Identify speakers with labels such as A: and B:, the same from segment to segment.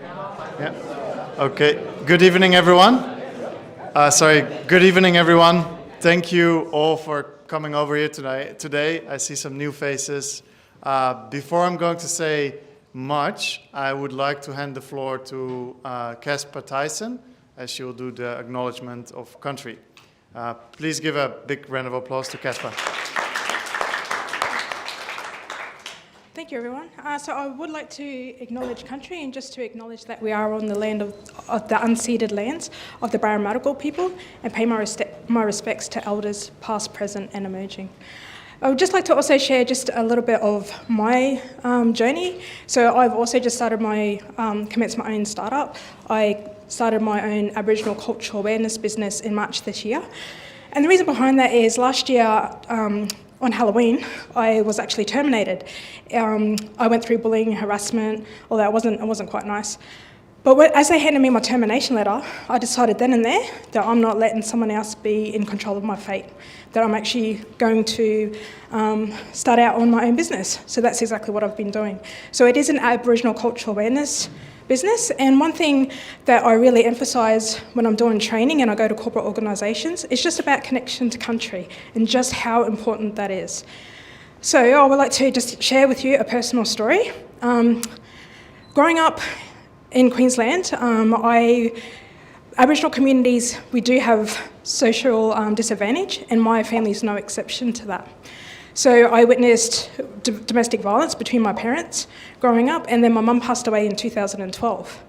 A: Yeah. Okay. Good evening, everyone. Good evening, everyone. Thank you all for coming over here today. I see some new faces. Before I'm going to say much, I would like to hand the floor to Casper Thijssen, as she will do the acknowledgement of country. Please give a big round of applause to Casper.
B: Thank you, everyone. So I would like to acknowledge country and just to acknowledge that we are on the land of the unceded lands of the Barramadgal people and pay my respects to elders past, present and emerging. I would just like to also share just a little bit of my journey. So I've also just commenced my own startup. I started my own Aboriginal cultural awareness business in March this year. And the reason behind that is last year, on Halloween, I was actually terminated. I went through bullying, harassment, although it wasn't quite nice. But as they handed me my termination letter, I decided then and there that I'm not letting someone else be in control of my fate, that I'm actually going to start out on my own business. So that's exactly what I've been doing. So it is an Aboriginal cultural awareness business, and one thing that I really emphasise when I'm doing training and I go to corporate organisations is just about connection to country and just how important that is. So I would like to just share with you a personal story. Growing up in Queensland, Aboriginal communities, we do have social disadvantage, and my family is no exception to that. So I witnessed domestic violence between my parents growing up, and then my mum passed away in 2012.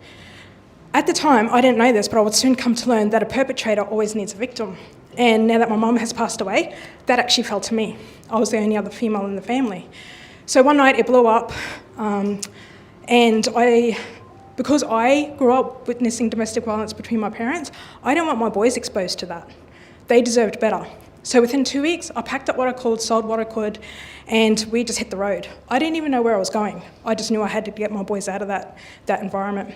B: At the time, I didn't know this, but I would soon come to learn that a perpetrator always needs a victim. And now that my mum has passed away, that actually fell to me. I was the only other female in the family. So one night it blew up, because I grew up witnessing domestic violence between my parents, I didn't want my boys exposed to that. They deserved better. So within 2 weeks, I packed up what I could, sold what I could, and we just hit the road. I didn't even know where I was going. I just knew I had to get my boys out of that environment.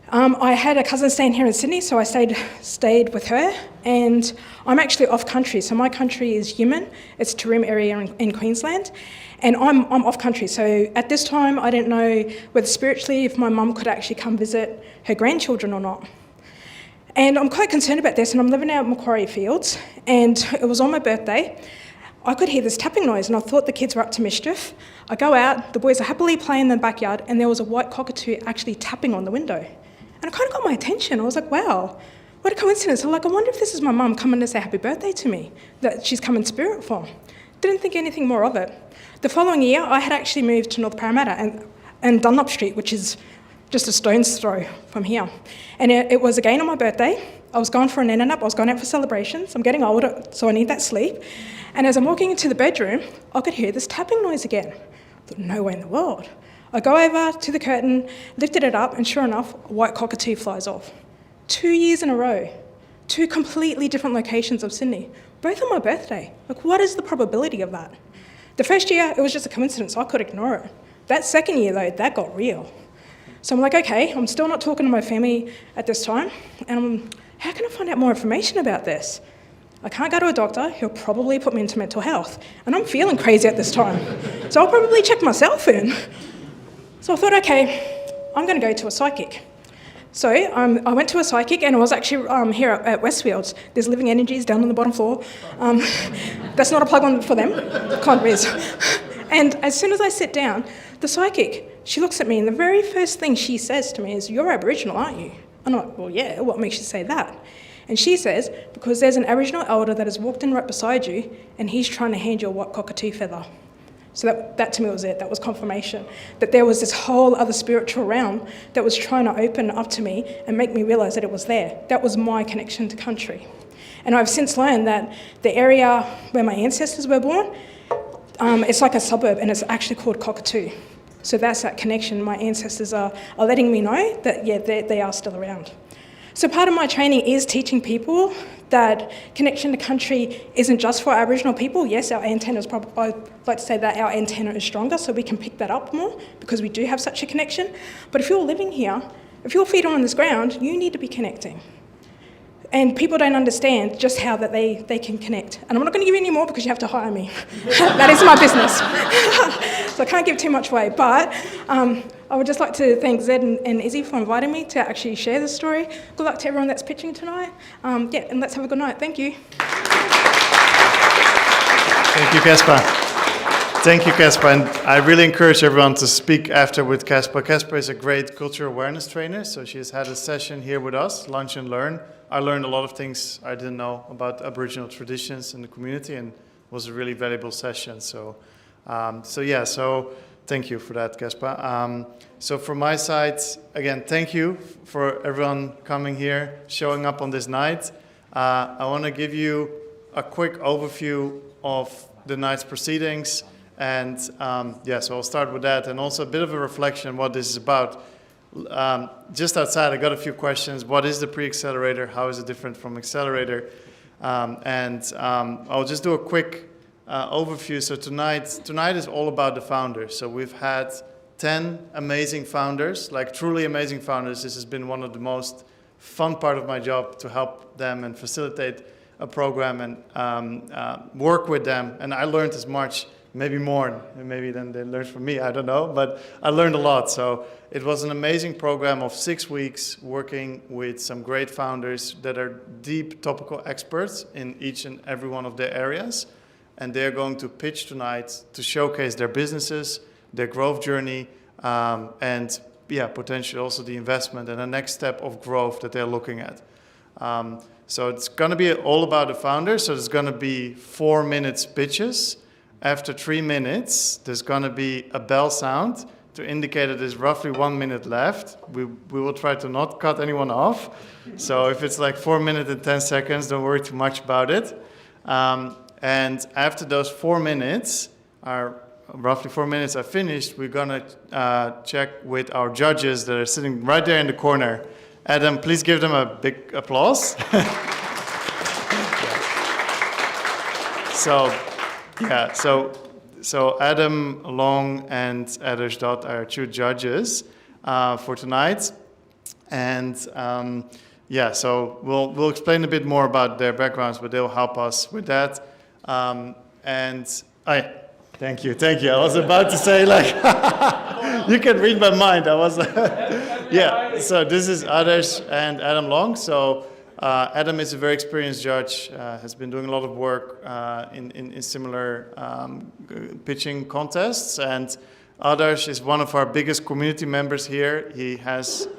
B: I had a cousin staying here in Sydney, so I stayed with her, and I'm actually off country. So my country is Yemen. It's Tarim area in Queensland, and I'm off country. So at this time, I didn't know whether spiritually if my mum could actually come visit her grandchildren or not. And I'm quite concerned about this, and I'm living out in Macquarie Fields, and it was on my birthday. I could hear this tapping noise, and I thought the kids were up to mischief. I go out, the boys are happily playing in the backyard, and there was a white cockatoo actually tapping on the window. And it kind of got my attention. I was like, wow, what a coincidence. I wonder if this is my mum coming to say happy birthday to me, that she's come in spirit form. Didn't think anything more of it. The following year, I had actually moved to North Parramatta and Dunlop Street, which is just a stone's throw from here. And it was again on my birthday. I was going for an in-and-up, I was going out for celebrations. I'm getting older, so I need that sleep. And as I'm walking into the bedroom, I could hear this tapping noise again. I thought, no way in the world. I go over to the curtain, lifted it up, and sure enough, a white cockatoo flies off. 2 years in a row, 2 completely different locations of Sydney, both on my birthday. What is the probability of that? The first year, it was just a coincidence, I could ignore it. That second year though, that got real. So I'm like, okay, I'm still not talking to my family at this time, and how can I find out more information about this? I can't go to a doctor, he'll probably put me into mental health, and I'm feeling crazy at this time. So I'll probably check myself in. So I thought, okay, I'm gonna go to a psychic. So I went to a psychic, and it was actually here at Westfields. There's Living Energies down on the bottom floor. That's not a plug-on for them, can't whiz. And as soon as I sit down, the psychic, she looks at me, and the very first thing she says to me is, you're Aboriginal, aren't you? I'm like, well, yeah, what makes you say that? And she says, because there's an Aboriginal elder that has walked in right beside you, and he's trying to hand you a white cockatoo feather. So that to me was it, that was confirmation, that there was this whole other spiritual realm that was trying to open up to me and make me realise that it was there. That was my connection to country. And I've since learned that the area where my ancestors were born, it's like a suburb, and it's actually called Cockatoo. So that's that connection. My ancestors are letting me know that, yeah, they are still around. So part of my training is teaching people that connection to country isn't just for Aboriginal people. Yes, our antenna is probably, I'd like to say that our antenna is stronger, so we can pick that up more because we do have such a connection. But if you're living here, if your feet are on this ground, you need to be connecting. And people don't understand just how that they can connect. And I'm not going to give you any more because you have to hire me. That is my business. So I can't give too much away. But I I would just like to thank Zed and Izzy for inviting me to actually share this story. Good luck to everyone that's pitching tonight. And let's have a good night. Thank you.
A: Thank you, Caspar. Thank you, Caspar. And I really encourage everyone to speak after with Caspar. Caspar is a great cultural awareness trainer, so she has had a session here with us, Lunch and Learn. I learned a lot of things I didn't know about Aboriginal traditions in the community, and it was a really valuable session. So thank you for that, Caspar. So from my side, again, thank you for everyone coming here, showing up on this night. I want to give you a quick overview of the night's proceedings. And so I'll start with that, and also a bit of a reflection on what this is about. Just outside, I got a few questions. What is the Pre-Accelerator? How is it different from Accelerator? I'll just do a quick overview. So tonight is all about the founders. So we've had 10 amazing founders, like truly amazing founders. This has been one of the most fun part of my job, to help them and facilitate a program and work with them. And I learned as much, maybe more, maybe than they learned from me, I don't know, but I learned a lot. So it was an amazing program of 6 weeks, working with some great founders that are deep topical experts in each and every one of their areas. And they're going to pitch tonight to showcase their businesses, their growth journey, and potentially also the investment and the next step of growth that they're looking at. So it's going to be all about the founders. So there's going to be 4 minutes pitches. After 3 minutes, there's going to be a bell sound to indicate that there's roughly 1 minute left. We will try to not cut anyone off. So if it's like 4 minutes and 10 seconds, don't worry too much about it. And after those 4 minutes, roughly 4 minutes are finished, we're going to check with our judges that are sitting right there in the corner. Adam, please give them a big applause. So Adam Long and Adarsh Dutt are 2 judges for tonight. And so we'll explain a bit more about their backgrounds, but they'll help us with that. Thank you. I was about to say, you can read my mind. I was, So this is Adarsh and Adam Long. So Adam is a very experienced judge, has been doing a lot of work in similar pitching contests. And Adarsh is one of our biggest community members here. He has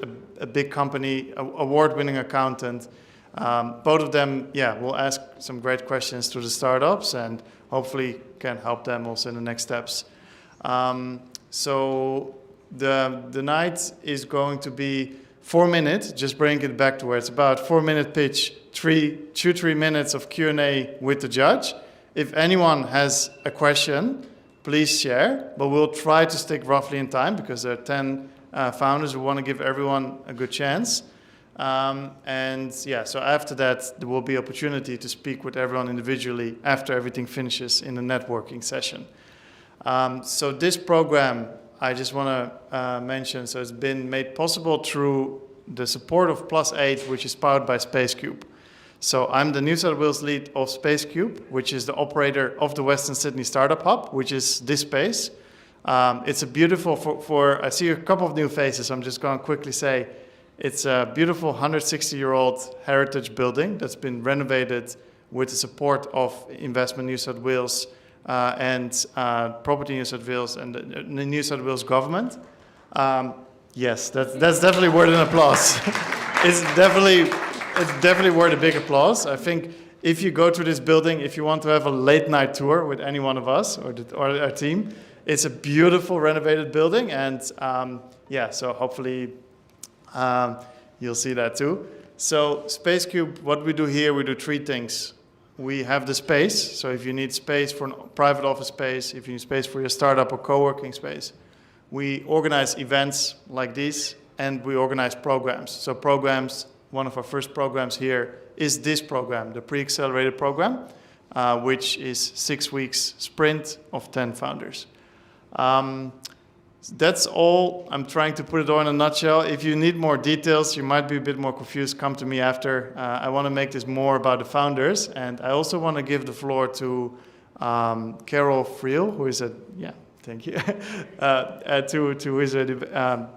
A: a big company, award-winning accountant. Both of them, will ask some great questions to the startups and hopefully can help them also in the next steps. So the night is going to be 4 minutes, just bring it back to where it's about. 4 minute pitch, 3 minutes of Q&A with the judge. If anyone has a question, please share, but we'll try to stick roughly in time because there are 10 founders who want to give everyone a good chance. So after that, there will be opportunity to speak with everyone individually after everything finishes in the networking session. So this program, I just want to mention, so it's been made possible through the support of Plus8, which is powered by SpaceCube. So I'm the New South Wales lead of SpaceCube, which is the operator of the Western Sydney Startup Hub, which is this space. It's a beautiful, I see a couple of new faces, I'm just going to quickly say, it's a beautiful 160-year-old heritage building that's been renovated with the support of Investment New South Wales and Property New South Wales and the New South Wales government. Yes, that's definitely worth an applause. It's definitely worth a big applause. I think if you go to this building, if you want to have a late night tour with any one of us or our team, it's a beautiful renovated building, and so hopefully you'll see that too. So SpaceCube, what we do here, we do 3 things. We have the space, so if you need space for a private office space, if you need space for your startup or co-working space, we organize events like these, and we organize programs. So programs, one of our first programs here is this program, the Pre-Accelerator program, which is 6 weeks sprint of 10 founders. That's all. I'm trying to put it all in a nutshell. If you need more details, you might be a bit more confused, come to me after. I want to make this more about the founders, and I also want to give the floor to Carol Friel, who is Thank you. Who is a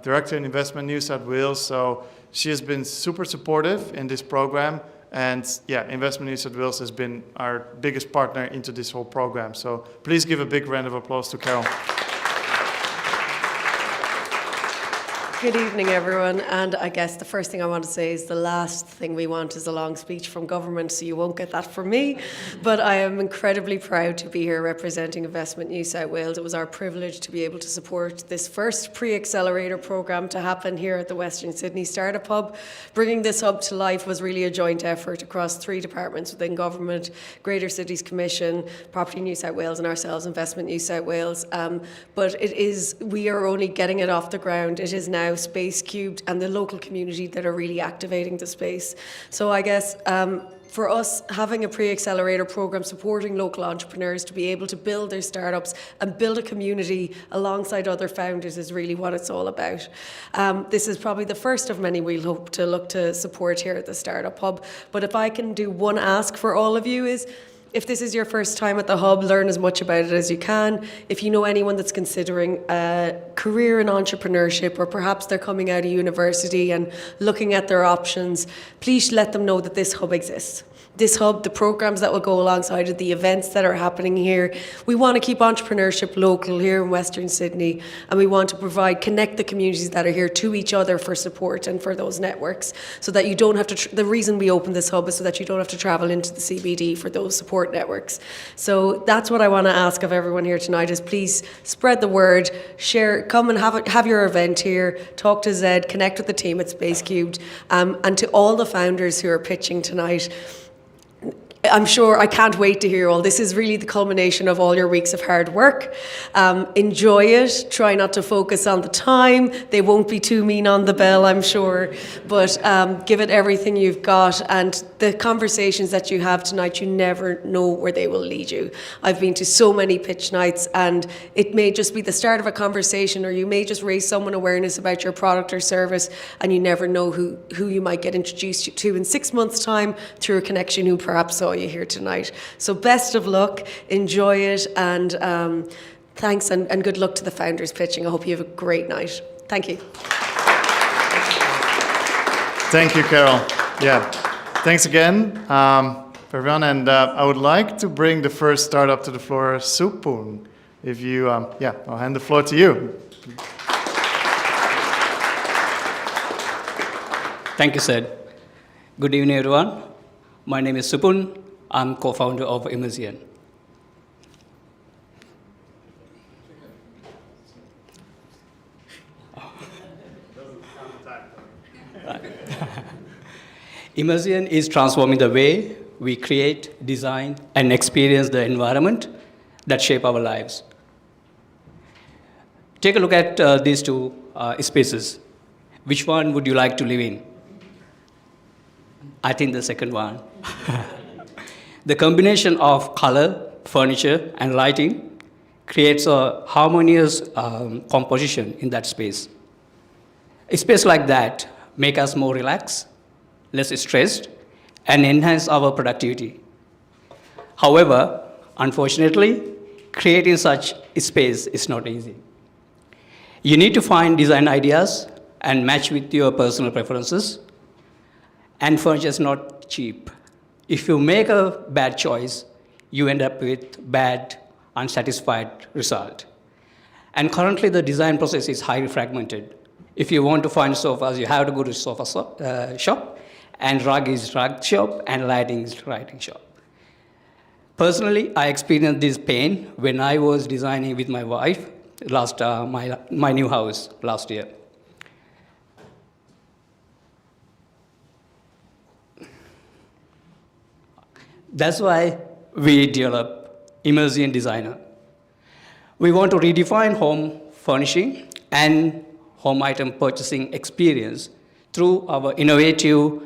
A: director in Investment New South Wales. So she has been super supportive in this program. And yeah, Investment New South Wales has been our biggest partner into this whole program. So please give a big round of applause to Carol.
C: Good evening, everyone. And I guess the first thing I want to say is the last thing we want is a long speech from government, so you won't get that from me. But I am incredibly proud to be here representing Investment New South Wales. It was our privilege to be able to support this first pre-accelerator programme to happen here at the Western Sydney Startup Hub. Bringing this hub to life was really a joint effort across 3 departments within government, Greater Cities Commission, Property New South Wales and ourselves, Investment New South Wales. But we are only getting it off the ground. It is now Space Cubed and the local community that are really activating the space. So I guess for us, having a pre-accelerator program supporting local entrepreneurs to be able to build their startups and build a community alongside other founders is really what it's all about. This is probably the first of many we'll hope to look to support here at the Startup Hub. But if I can do one ask for all of you is, if this is your first time at the Hub, learn as much about it as you can. If you know anyone that's considering a career in entrepreneurship, or perhaps they're coming out of university and looking at their options, please let them know that this Hub exists. This hub, the programs that will go alongside it, the events that are happening here. We want to keep entrepreneurship local here in Western Sydney, and we want to connect the communities that are here to each other for support and for those networks, so that you don't have to, the reason we opened this hub is so that you don't have to travel into the CBD for those support networks. So that's what I want to ask of everyone here tonight is please spread the word, share, come and have your event here, talk to Zed, connect with the team at Space Cubed, and to all the founders who are pitching tonight. I'm sure I can't wait to hear all. This is really the culmination of all your weeks of hard work. Enjoy it. Try not to focus on the time. They won't be too mean on the bell, I'm sure. But give it everything you've got. And the conversations that you have tonight, you never know where they will lead you. I've been to so many pitch nights, and it may just be the start of a conversation, or you may just raise someone awareness about your product or service, and you never know who you might get introduced to in 6 months' time through a connection who perhaps saw you here tonight. So best of luck, enjoy it, and thanks and good luck to the founders pitching. I hope you have a great night. Thank you.
A: Thank you, Carol. Yeah, thanks again for everyone. And I would like to bring the first startup to the floor, Supun. If you, I'll hand the floor to you.
D: Thank you, Sid. Good evening, everyone. My name is Supun. I'm co-founder of Immersion. Immersion is transforming the way we create, design, and experience the environment that shape our lives. Take a look at these 2 spaces. Which one would you like to live in? I think the second one. The combination of color, furniture, and lighting creates a harmonious composition in that space. A space like that makes us more relaxed, less stressed, and enhance our productivity. However, unfortunately, creating such a space is not easy. You need to find design ideas and match with your personal preferences, and furniture is not cheap. If you make a bad choice, you end up with bad, unsatisfied result. And currently, the design process is highly fragmented. If you want to find sofas, you have to go to sofa shop, and rug is rug shop, and lighting is lighting shop. Personally, I experienced this pain when I was designing with my wife my new house last year. That's why we develop Immersion Designer. We want to redefine home furnishing and home item purchasing experience through our innovative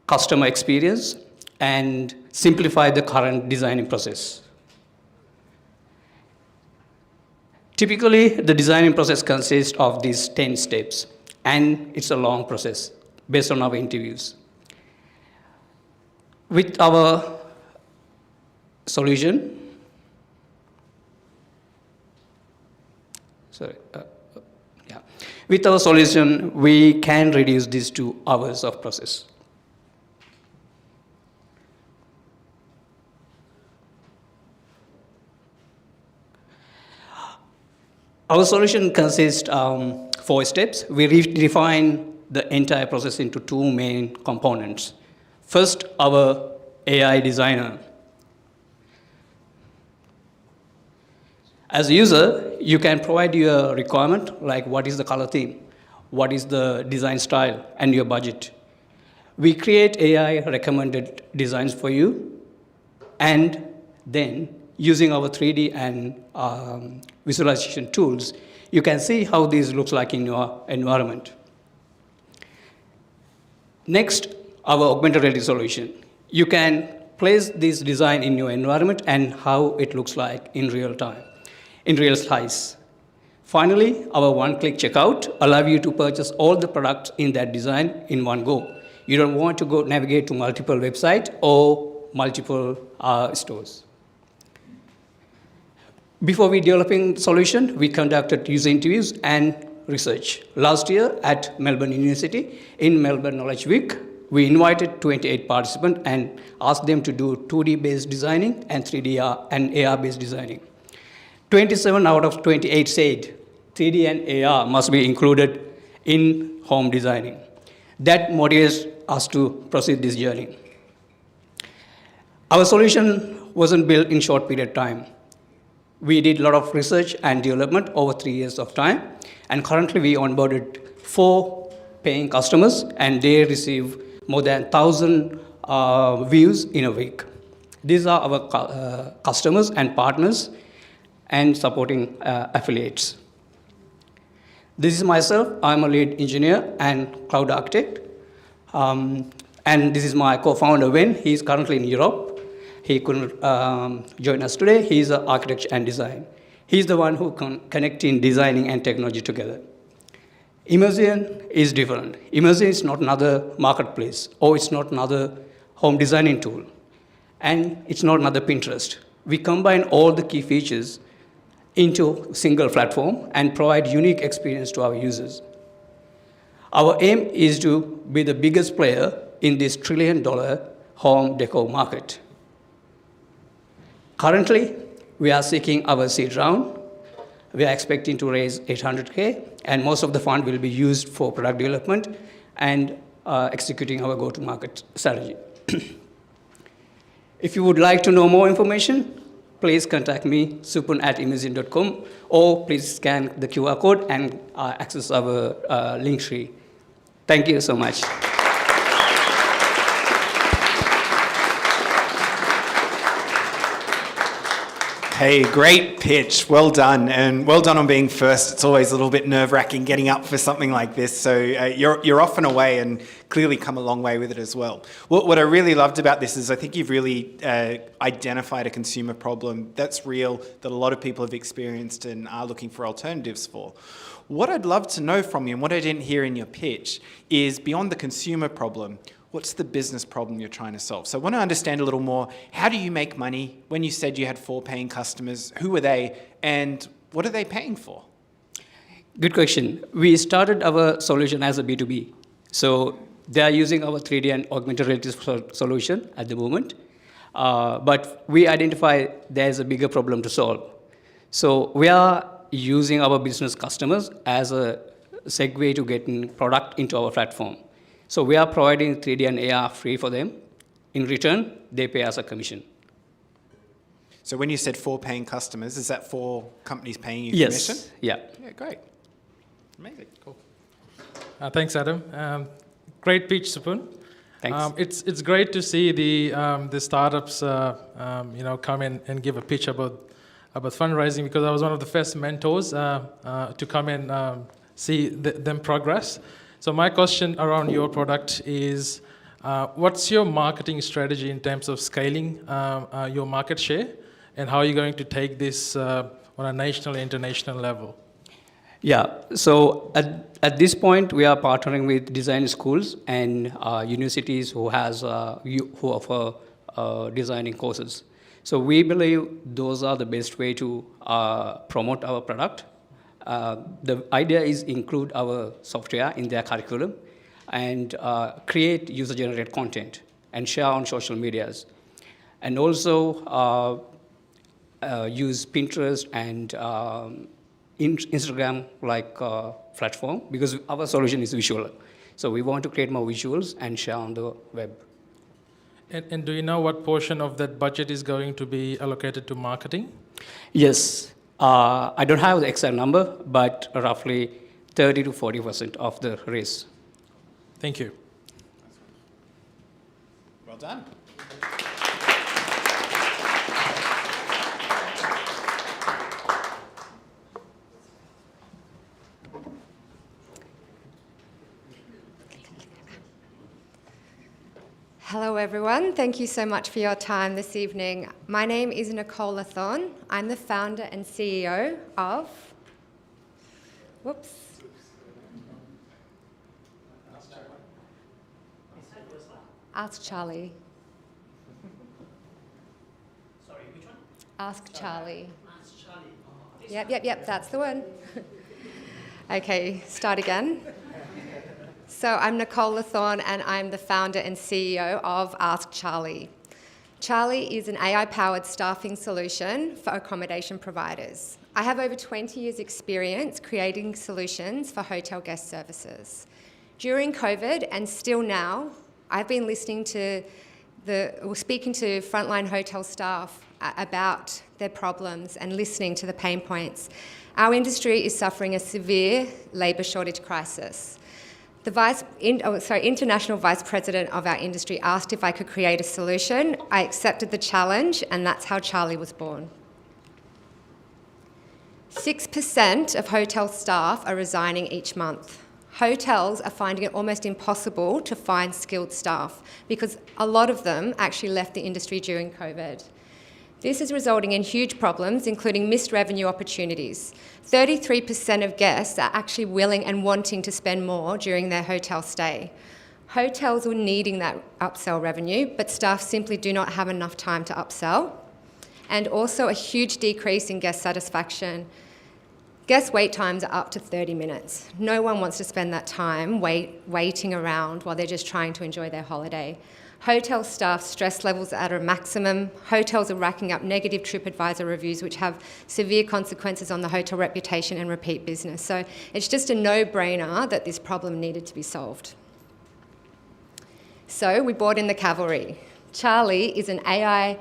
D: customer experience and simplify the current designing process. Typically, the designing process consists of these 10 steps, and it's a long process based on our interviews. With our solution, Sorry. Yeah. With our solution, we can reduce this to hours of process. Our solution consists 4 steps. We redefine the entire process into 2 main components. First, our AI designer. As a user, you can provide your requirement, like what is the color theme, what is the design style, and your budget. We create AI recommended designs for you, and then using our 3D and visualization tools, you can see how this looks like in your environment. Next, our augmented reality solution. You can place this design in your environment and how it looks like in real time, in real size. Finally, our one-click checkout allows you to purchase all the products in that design in one go. You don't want to go navigate to multiple websites or multiple stores. Before we developing solution, we conducted user interviews and research. Last year at Melbourne University, in Melbourne Knowledge Week, we invited 28 participants and asked them to do 2D-based designing and 3D and AR-based designing. 27 out of 28 said 3D and AR must be included in home designing. That motivates us to proceed this journey. Our solution wasn't built in short period of time. We did a lot of research and development over 3 years of time, and currently we onboarded 4 paying customers, and they receive more than 1,000 views in a week. These are our customers and partners and supporting affiliates. This is myself. I'm a lead engineer and cloud architect. And this is my co-founder, Wen. He's currently in Europe. He couldn't join us today. He's an architecture and design. He's the one who connecting designing and technology together. Immersion is different. Immersion is not another marketplace, or it's not another home designing tool, and it's not another Pinterest. We combine all the key features into a single platform and provide unique experience to our users. Our aim is to be the biggest player in this $1 trillion home decor market. Currently, we are seeking our seed round. We are expecting to raise 800K, and most of the fund will be used for product development and executing our go-to-market strategy. If you would like to know more information, please contact me, supun@imagine.com, or please scan the QR code and access our link tree. Thank you so much.
E: Hey, great pitch. Well done. And well done on being first. It's always a little bit nerve-wracking getting up for something like this. So you're off and away and clearly come a long way with it as well. What I really loved about this is I think you've really identified a consumer problem that's real, that a lot of people have experienced and are looking for alternatives for. What I'd love to know from you, and what I didn't hear in your pitch, is beyond the consumer problem, what's the business problem you're trying to solve? So I want to understand a little more, how do you make money? When you said you had 4 paying customers, who are they and what are they paying for?
D: Good question. We started our solution as a B2B. So they are using our 3D and augmented reality solution at the moment. But we identify there's a bigger problem to solve. So we are using our business customers as a segue to getting product into our platform. So we are providing 3D and AR free for them. In return, they pay us a commission.
E: So when you said 4 paying customers, is that 4 companies paying you
D: Yes.
E: commission?
D: Yeah.
E: Yeah, great. Amazing. Cool.
F: Thanks, Adam. Great pitch, Supun.
D: Thanks.
F: It's great to see the startups come in and give a pitch about fundraising, because I was one of the first mentors to come and see them progress. So my question around your product is, what's your marketing strategy in terms of scaling your market share, and how are you going to take this on a national and international level?
D: Yeah, so at this point, we are partnering with design schools and universities who offer designing courses. So we believe those are the best way to promote our product. The idea is include our software in their curriculum and create user-generated content and share on social medias. And also use Pinterest and Instagram like platform, because our solution is visual. So we want to create more visuals and share on the web.
F: And do you know what portion of that budget is going to be allocated to marketing?
D: Yes, I don't have the exact number, but roughly 30 to 40% of the raise.
F: Thank you.
E: Well done.
G: Hello everyone, thank you so much for your time this evening. My name is Nicole Lathorn. I'm the founder and CEO of, Ask Charlie.
D: Sorry, which one?
G: Ask Charlie.
D: Ask Charlie.
G: Yep, that's the one. Okay, start again. So I'm Nicole Lathorn and I'm the founder and CEO of Ask Charlie. Charlie is an AI-powered staffing solution for accommodation providers. I have over 20 years' experience creating solutions for hotel guest services. During COVID and still now, I've been speaking to frontline hotel staff about their problems and listening to the pain points. Our industry is suffering a severe labour shortage crisis. The international vice president of our industry asked if I could create a solution. I accepted the challenge, and that's how Charlie was born. 6% of hotel staff are resigning each month. Hotels are finding it almost impossible to find skilled staff because a lot of them actually left the industry during COVID. This is resulting in huge problems, including missed revenue opportunities. 33% of guests are actually willing and wanting to spend more during their hotel stay. Hotels are needing that upsell revenue, but staff simply do not have enough time to upsell. And also a huge decrease in guest satisfaction. Guest wait times are up to 30 minutes. No one wants to spend that time waiting around while they're just trying to enjoy their holiday. Hotel staff stress levels are at a maximum. Hotels are racking up negative TripAdvisor reviews, which have severe consequences on the hotel reputation and repeat business. So it's just a no-brainer that this problem needed to be solved. So we brought in the cavalry. Charlie is an AI-powered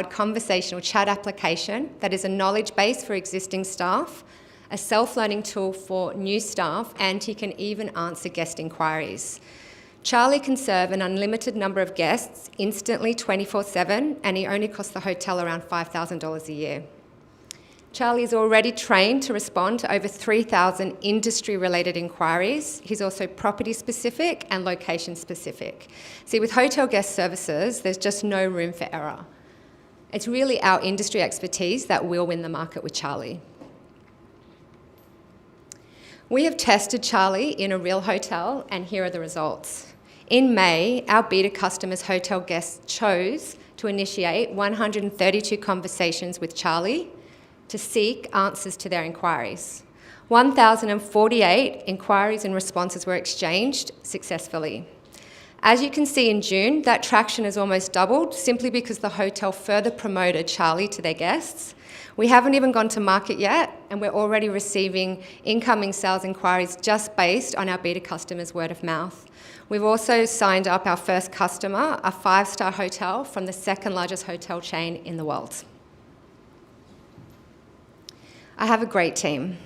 G: conversational chat application that is a knowledge base for existing staff, a self-learning tool for new staff, and he can even answer guest inquiries. Charlie can serve an unlimited number of guests instantly 24/7, and he only costs the hotel around $5,000 a year. Charlie is already trained to respond to over 3,000 industry-related inquiries. He's also property-specific and location-specific. See, with hotel guest services, there's just no room for error. It's really our industry expertise that will win the market with Charlie. We have tested Charlie in a real hotel, and here are the results. In May, our beta customers' hotel guests chose to initiate 132 conversations with Charlie to seek answers to their inquiries. 1,048 inquiries and responses were exchanged successfully. As you can see in June, that traction has almost doubled simply because the hotel further promoted Charlie to their guests. We haven't even gone to market yet, and we're already receiving incoming sales inquiries just based on our beta customers' word of mouth. We've also signed up our first customer, a 5-star hotel from the second largest hotel chain in the world. I have a great team.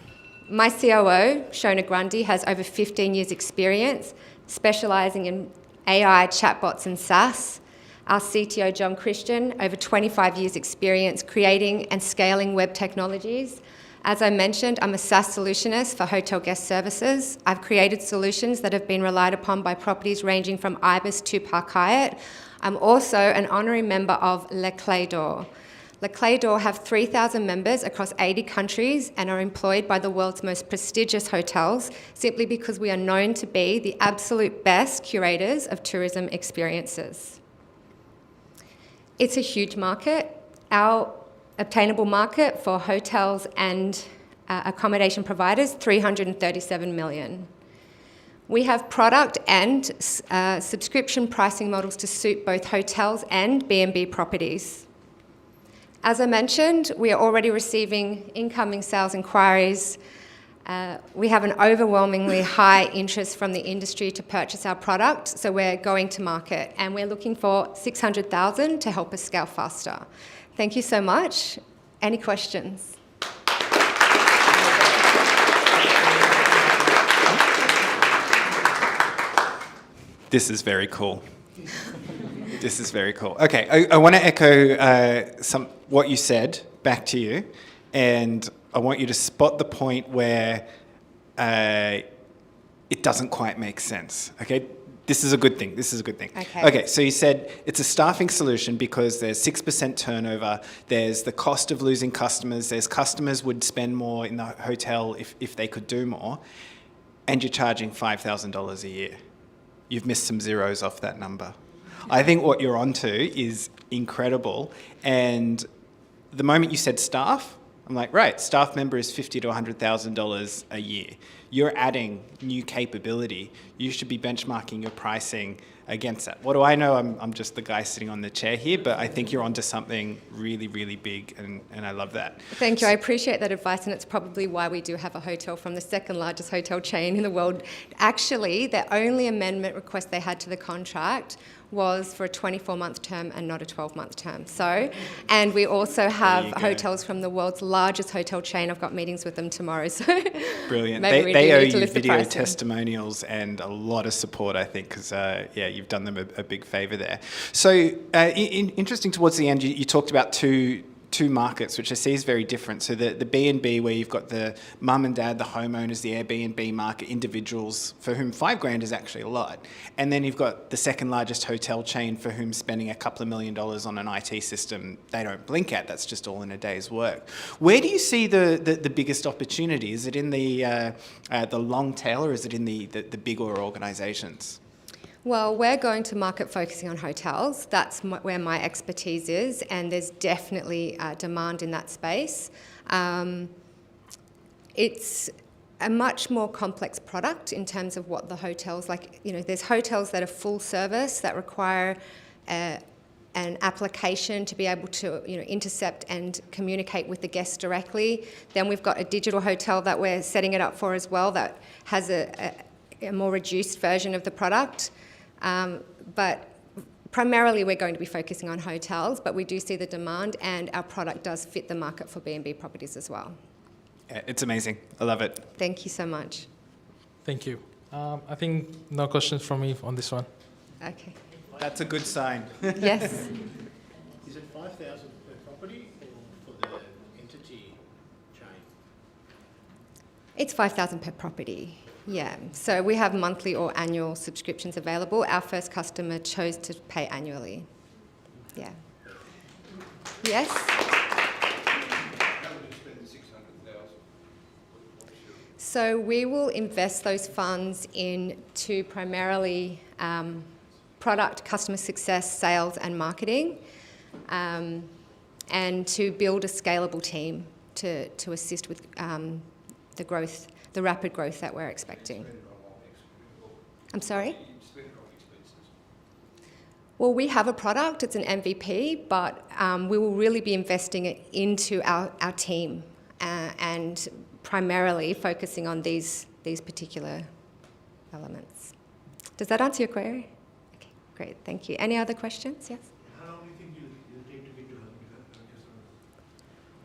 G: My COO, Shona Grundy, has over 15 years' experience specialising in AI, chatbots and SaaS. Our CTO, John Christian, over 25 years' experience creating and scaling web technologies. As I mentioned, I'm a SaaS solutionist for hotel guest services. I've created solutions that have been relied upon by properties ranging from Ibis to Park Hyatt. I'm also an honorary member of Le Clé d'Or. Le Clé d'Or have 3,000 members across 80 countries and are employed by the world's most prestigious hotels simply because we are known to be the absolute best curators of tourism experiences. It's a huge market. Our obtainable market for hotels and accommodation providers, 337 million. We have product and subscription pricing models to suit both hotels and B&B properties. As I mentioned, we are already receiving incoming sales inquiries. We have an overwhelmingly high interest from the industry to purchase our product, so we're going to market, and we're looking for 600,000 to help us scale faster. Thank you so much. Any questions?
E: This is very cool. This is very cool. Okay, I want to echo what you said back to you, and I want you to spot the point where it doesn't quite make sense. Okay, this is a good thing. This is a good thing. Okay, so you said it's a staffing solution because there's 6% turnover. There's the cost of losing customers. There's customers would spend more in the hotel if they could do more, and you're charging $5,000 a year. You've missed some zeros off that number. I think what you're onto is incredible. And the moment you said staff, I'm like, right, staff member is $50,000 to $100,000 a year. You're adding new capability. You should be benchmarking your pricing against that. What do I know? I'm just the guy sitting on the chair here, but I think you're onto something really, really big, and I love that.
G: Thank you. I appreciate that advice, and it's probably why we do have a hotel from the second largest hotel chain in the world. Actually, the only amendment request they had to the contract was for a 24-month term and not a 12-month term. So, and we also have hotels from the world's largest hotel chain. I've got meetings with them tomorrow. So
E: brilliant.
G: Maybe
E: They owe
G: need to
E: you
G: lift the
E: video
G: pricing.
E: testimonials and a lot of support, I think, because you've done them a big favour there. So interesting. Towards the end, you talked about two markets, which I see is very different. So the B&B, where you've got the mum and dad, the homeowners, the Airbnb market, individuals for whom $5,000 is actually a lot. And then you've got the second largest hotel chain for whom spending a couple of $1 million on an IT system, they don't blink at. That's just all in a day's work. Where do you see the biggest opportunity? Is it in the long tail, or is it in the bigger organisations?
G: Well, we're going to market focusing on hotels. That's where my expertise is, and there's definitely demand in that space. It's a much more complex product in terms of what the hotels, there's hotels that are full service that require an application to be able to intercept and communicate with the guests directly. Then we've got a digital hotel that we're setting it up for as well that has a more reduced version of the product. But primarily we're going to be focusing on hotels, but we do see the demand, and our product does fit the market for B&B properties as well.
E: Yeah, it's amazing. I love it.
G: Thank you so much.
F: Thank you. I think no questions from me on this one.
G: Okay.
E: That's a good sign.
G: Yes.
H: Is it 5,000 per property or for the entity chain?
G: It's 5,000 per property. Yeah, so we have monthly or annual subscriptions available. Our first customer chose to pay annually. Yeah. Yes?
H: How would you spend the 600,000?
G: So we will invest those funds into primarily product, customer success, sales and marketing, and to build a scalable team to assist with the rapid growth that we're expecting. I'm sorry? Well, we have a product, it's an MVP, but we will really be investing it into our team and primarily focusing on these particular elements. Does that answer your query? Okay, great, thank you. Any other questions? Yes?
H: How long do you think you'll take to get to 100 customers?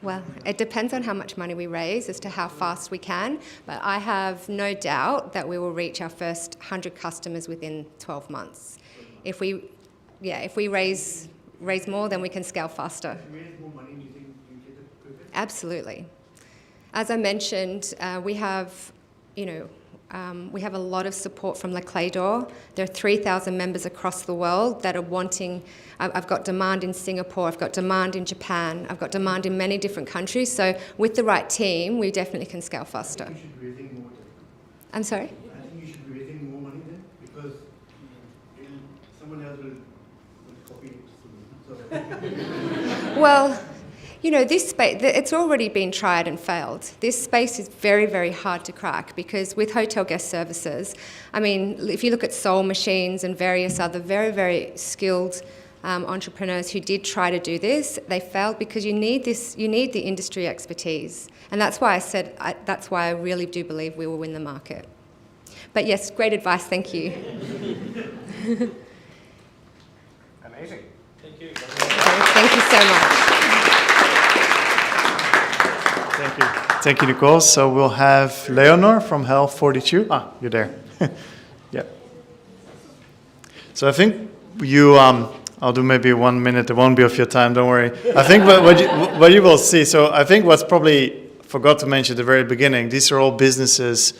G: Well, it depends on how much money we raise as to how fast we can, but I have no doubt that we will reach our first 100 customers within 12 months. If we raise more, then we can scale faster.
H: If you raise more money, do you think you get it quicker?
G: Absolutely. As I mentioned, we have a lot of support from Le Clé d'Or. There are 3,000 members across the world that are wanting. I've got demand in Singapore, I've got demand in Japan, I've got demand in many different countries. So with the right team, we definitely can scale faster.
H: You should be raising more then.
G: I'm sorry?
H: I think you should be raising more money then, because someone else will copy it soon. So
G: Well, you know, this space, it's already been tried and failed. This space is very, very hard to crack because with hotel guest services, I mean, if you look at Soul Machines and various other very, very skilled entrepreneurs who did try to do this, they failed because you need the industry expertise. And that's why that's why I really do believe we will win the market. But yes, great advice, thank you.
E: Amazing.
H: Thank you.
G: Thank you so much.
A: Thank you. Thank you, Nicole. So we'll have Leonor from Health 42. Ah, you're there. Yeah. So I think you, I'll do maybe 1 minute. It won't be of your time, don't worry. I think what you will see, so I think what's probably forgot to mention at the very beginning, these are all businesses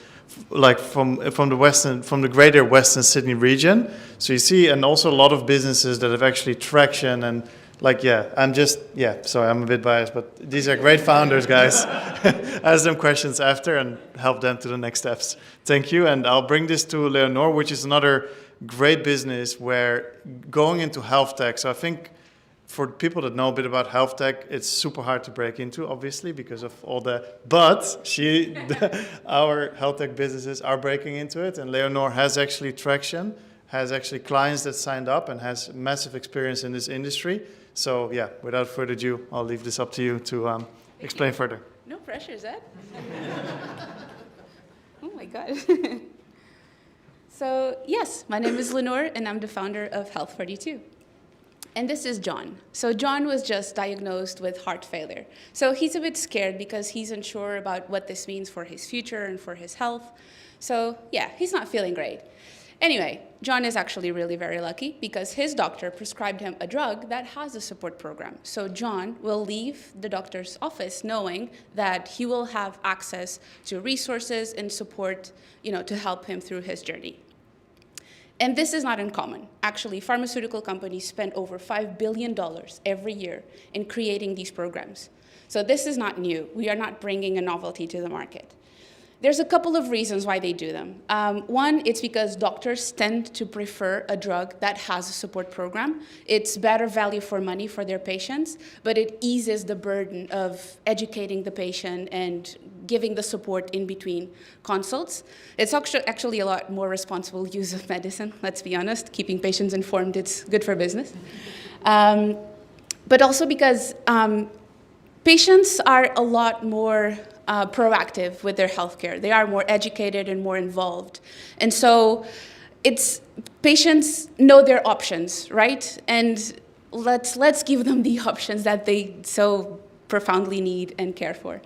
A: like from the greater Western Sydney region. So you see, and also a lot of businesses that have actually traction and like, sorry, I'm a bit biased, but these are great founders, guys. Ask them questions after and help them to the next steps. Thank you. And I'll bring this to Leonor, which is another great business where going into health tech. So I think for people that know a bit about health tech, it's super hard to break into, obviously, because of all the, but our health tech businesses are breaking into it. And Leonor has actually traction, has actually clients that signed up and has massive experience in this industry. So yeah, without further ado, I'll leave this up to you to explain further.
I: No pressure, Zed. Oh my God. So yes, my name is Lenore and I'm the founder of Health 42. And this is John. So John was just diagnosed with heart failure. So he's a bit scared because he's unsure about what this means for his future and for his health. So yeah, he's not feeling great. Anyway, John is actually really very lucky because his doctor prescribed him a drug that has a support program. So John will leave the doctor's office knowing that he will have access to resources and support, to help him through his journey. And this is not uncommon. Actually, pharmaceutical companies spend over $5 billion every year in creating these programs. So this is not new. We are not bringing a novelty to the market. There's a couple of reasons why they do them. One, it's because doctors tend to prefer a drug that has a support program. It's better value for money for their patients, but it eases the burden of educating the patient and giving the support in between consults. It's actually a lot more responsible use of medicine, let's be honest. Keeping patients informed, it's good for business. But also because patients are a lot more proactive with their healthcare. They are more educated and more involved. And so patients know their options, right? And let's give them the options that they so profoundly need and care for.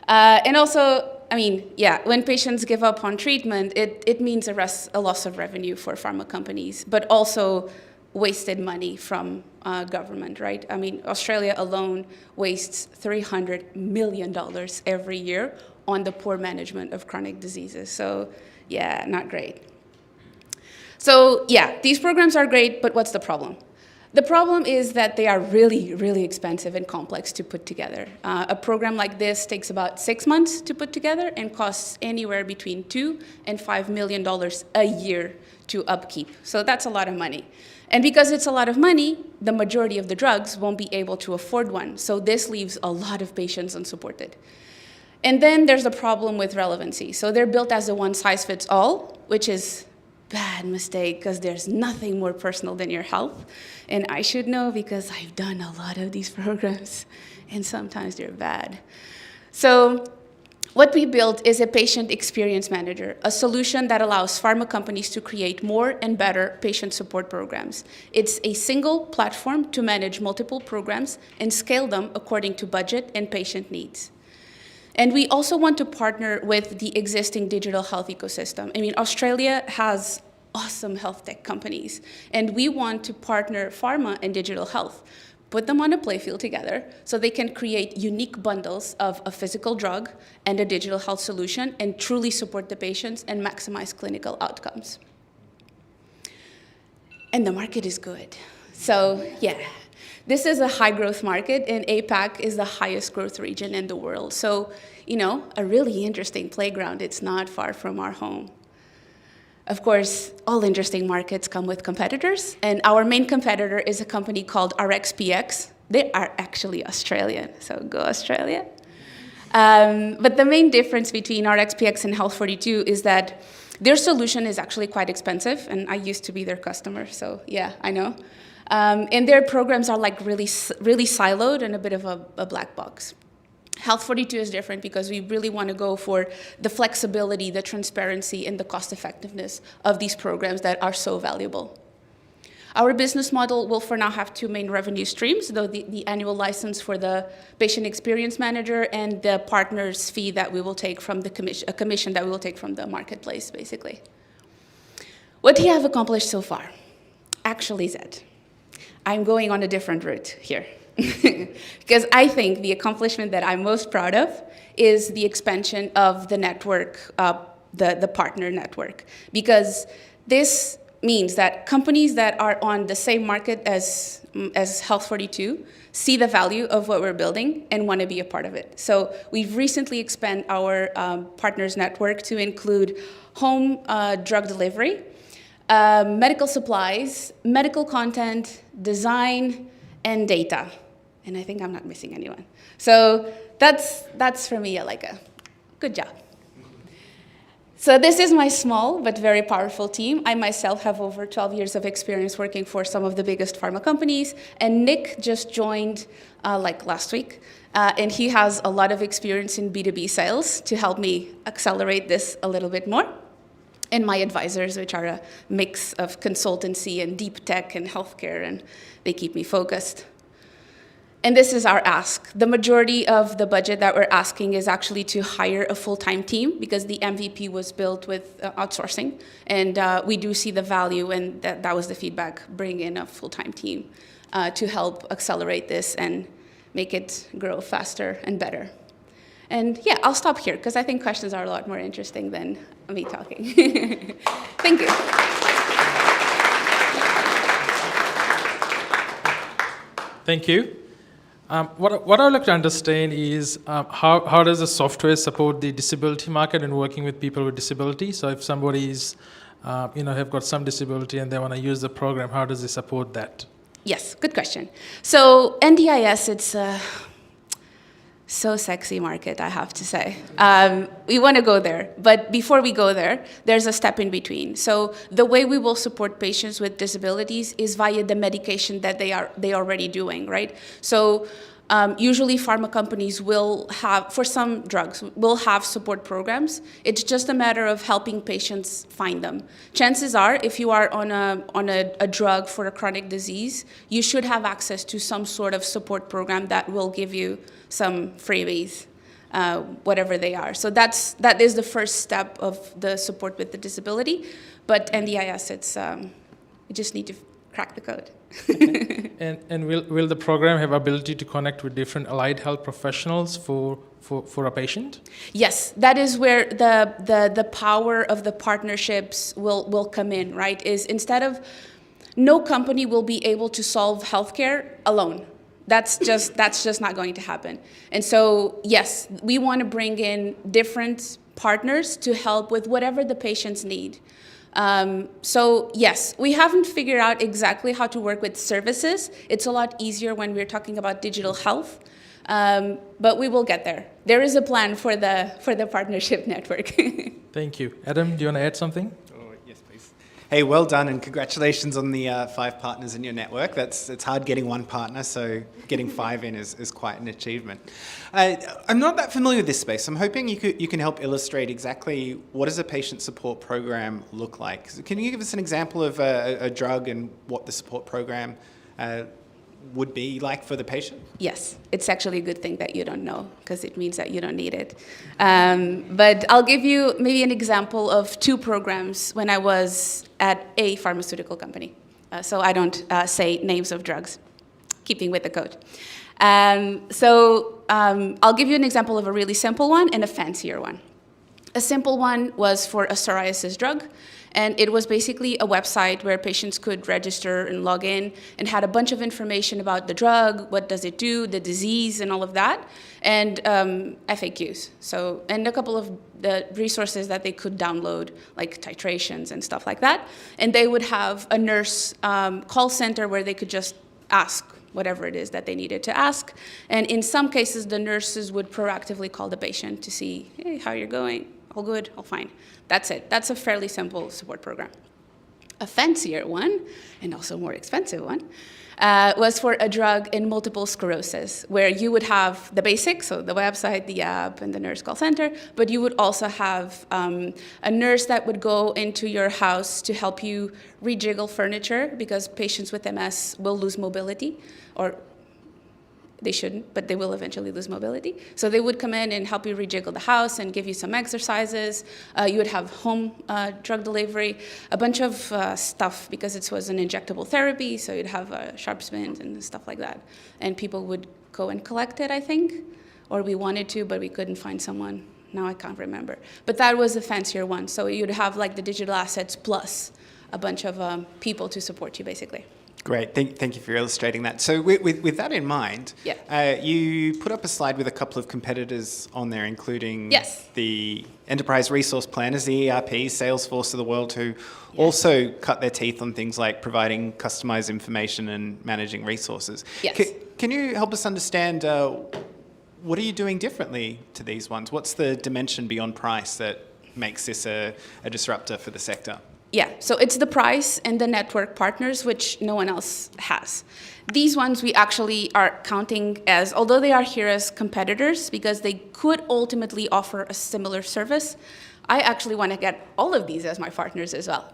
I: And also, when patients give up on treatment, it means a loss of revenue for pharma companies, but also wasted money from government, right? Australia alone wastes $300 million every year on the poor management of chronic diseases. So yeah, not great. So yeah, these programs are great, but what's the problem? The problem is that they are really, really expensive and complex to put together. A program like this takes about 6 months to put together and costs anywhere between $2 and $5 million a year to upkeep. So that's a lot of money. And because it's a lot of money, the majority of the drugs won't be able to afford one. So this leaves a lot of patients unsupported. And then there's the problem with relevancy. So they're built as a one-size-fits-all, which is a bad mistake because there's nothing more personal than your health. And I should know because I've done a lot of these programs, and sometimes they're bad. So what we built is a patient experience manager, a solution that allows pharma companies to create more and better patient support programs. It's a single platform to manage multiple programs and scale them according to budget and patient needs. And we also want to partner with the existing digital health ecosystem. Australia has awesome health tech companies, and we want to partner pharma and digital health, put them on a playfield together so they can create unique bundles of a physical drug and a digital health solution and truly support the patients and maximize clinical outcomes. And the market is good. So yeah, this is a high growth market, and APAC is the highest growth region in the world. So, a really interesting playground. It's not far from our home. Of course, all interesting markets come with competitors, and our main competitor is a company called RxPX. They are actually Australian, so go Australia. But the main difference between RxPX and Health42 is that their solution is actually quite expensive, and I used to be their customer, so yeah, I know. And their programs are like really siloed and a bit of a black box. Health42 is different because we really want to go for the flexibility, the transparency, and the cost effectiveness of these programs that are so valuable. Our business model will for now have two main revenue streams, though the annual license for the patient experience manager and the partner's fee that we will take from the commission that we will take from the marketplace, basically. What do you have accomplished so far? Actually, Zed, I'm going on a different route here. Because I think the accomplishment that I'm most proud of is the expansion of the network, the partner network. Because this means that companies that are on the same market as Health42 see the value of what we're building and want to be a part of it. So we've recently expanded our partners network to include home drug delivery, medical supplies, medical content, design, and data. And I think I'm not missing anyone. So that's for me like a good job. So this is my small but very powerful team. I myself have over 12 years of experience working for some of the biggest pharma companies, and Nick just joined like last week, and he has a lot of experience in B2B sales to help me accelerate this a little bit more. And my advisors, which are a mix of consultancy and deep tech and healthcare, and they keep me focused. And this is our ask. The majority of the budget that we're asking is actually to hire a full-time team because the MVP was built with outsourcing. And we do see the value, and that was the feedback, bring in a full-time team to help accelerate this and make it grow faster and better. And yeah, I'll stop here because I think questions are a lot more interesting than me talking. Thank you.
F: Thank you. What I would like to understand is how does the software support the disability market and working with people with disability? So if somebody is, have got some disability and they want to use the program, how does it support that?
I: Yes, good question. So NDIS, it's a so sexy market, I have to say. We want to go there, but before we go there, there's a step in between. So the way we will support patients with disabilities is via the medication that they already doing, right? So usually pharma companies will have, for some drugs, will have support programs. It's just a matter of helping patients find them. Chances are, if you are on a drug for a chronic disease, you should have access to some sort of support program that will give you some freebies, whatever they are. So that is the first step of the support with the disability. But NDIS, you just need to crack the code.
F: And will the program have ability to connect with different allied health professionals for a patient?
I: Yes, that is where the power of the partnerships will come in, right? Is instead of, no company will be able to solve healthcare alone. That's just not going to happen. And so, yes, we want to bring in different partners to help with whatever the patients need. So yes, we haven't figured out exactly how to work with services. It's a lot easier when we're talking about digital health, but we will get there. There is a plan for the partnership network.
F: Thank you. Adam, do you want to add something?
E: Yes, please. Hey, well done, and congratulations on the 5 partners in your network. It's hard getting one partner, so getting 5 in is quite an achievement. I'm not that familiar with this space. I'm hoping you can help illustrate exactly what does a patient support program look like. So can you give us an example of a drug and what the support program would be like for the patient?
I: Yes, it's actually a good thing that you don't know, because it means that you don't need it. But I'll give you maybe an example of 2 programs when I was at a pharmaceutical company. So I don't say names of drugs, keeping with the code. I'll give you an example of a really simple one and a fancier one. A simple one was for a psoriasis drug, and it was basically a website where patients could register and log in and had a bunch of information about the drug, what does it do, the disease, and all of that, and FAQs. And a couple of the resources that they could download, like titrations and stuff like that. And they would have a nurse call center where they could just ask whatever it is that they needed to ask. And in some cases, the nurses would proactively call the patient to see, hey, how you're going? All good, all fine. That's it. That's a fairly simple support program. A fancier one, and also more expensive one, was for a drug in multiple sclerosis, where you would have the basics, so the website, the app, and the nurse call center, but you would also have a nurse that would go into your house to help you rejiggle furniture, because patients with MS will lose mobility, or they shouldn't, but they will eventually lose mobility. So they would come in and help you rejiggle the house and give you some exercises. You would have home drug delivery, a bunch of stuff, because it was an injectable therapy, so you'd have sharp spins and stuff like that. And people would go and collect it, I think, or we wanted to, but we couldn't find someone. Now I can't remember. But that was a fancier one. So you'd have like the digital assets plus a bunch of people to support you, basically.
E: Great, thank you for illustrating that. So with that in mind,
I: Yeah.
E: You put up a slide with a couple of competitors on there, including
I: Yes.
E: the enterprise resource planners, the ERP, Salesforce of the world, who also cut their teeth on things like providing customized information and managing resources.
I: Yes.
E: Can you help us understand what are you doing differently to these ones? What's the dimension beyond price that makes this a disruptor for the sector?
I: Yeah, so it's the price and the network partners, which no one else has. These ones we actually are counting as, although they are here as competitors, because they could ultimately offer a similar service, I actually want to get all of these as my partners as well.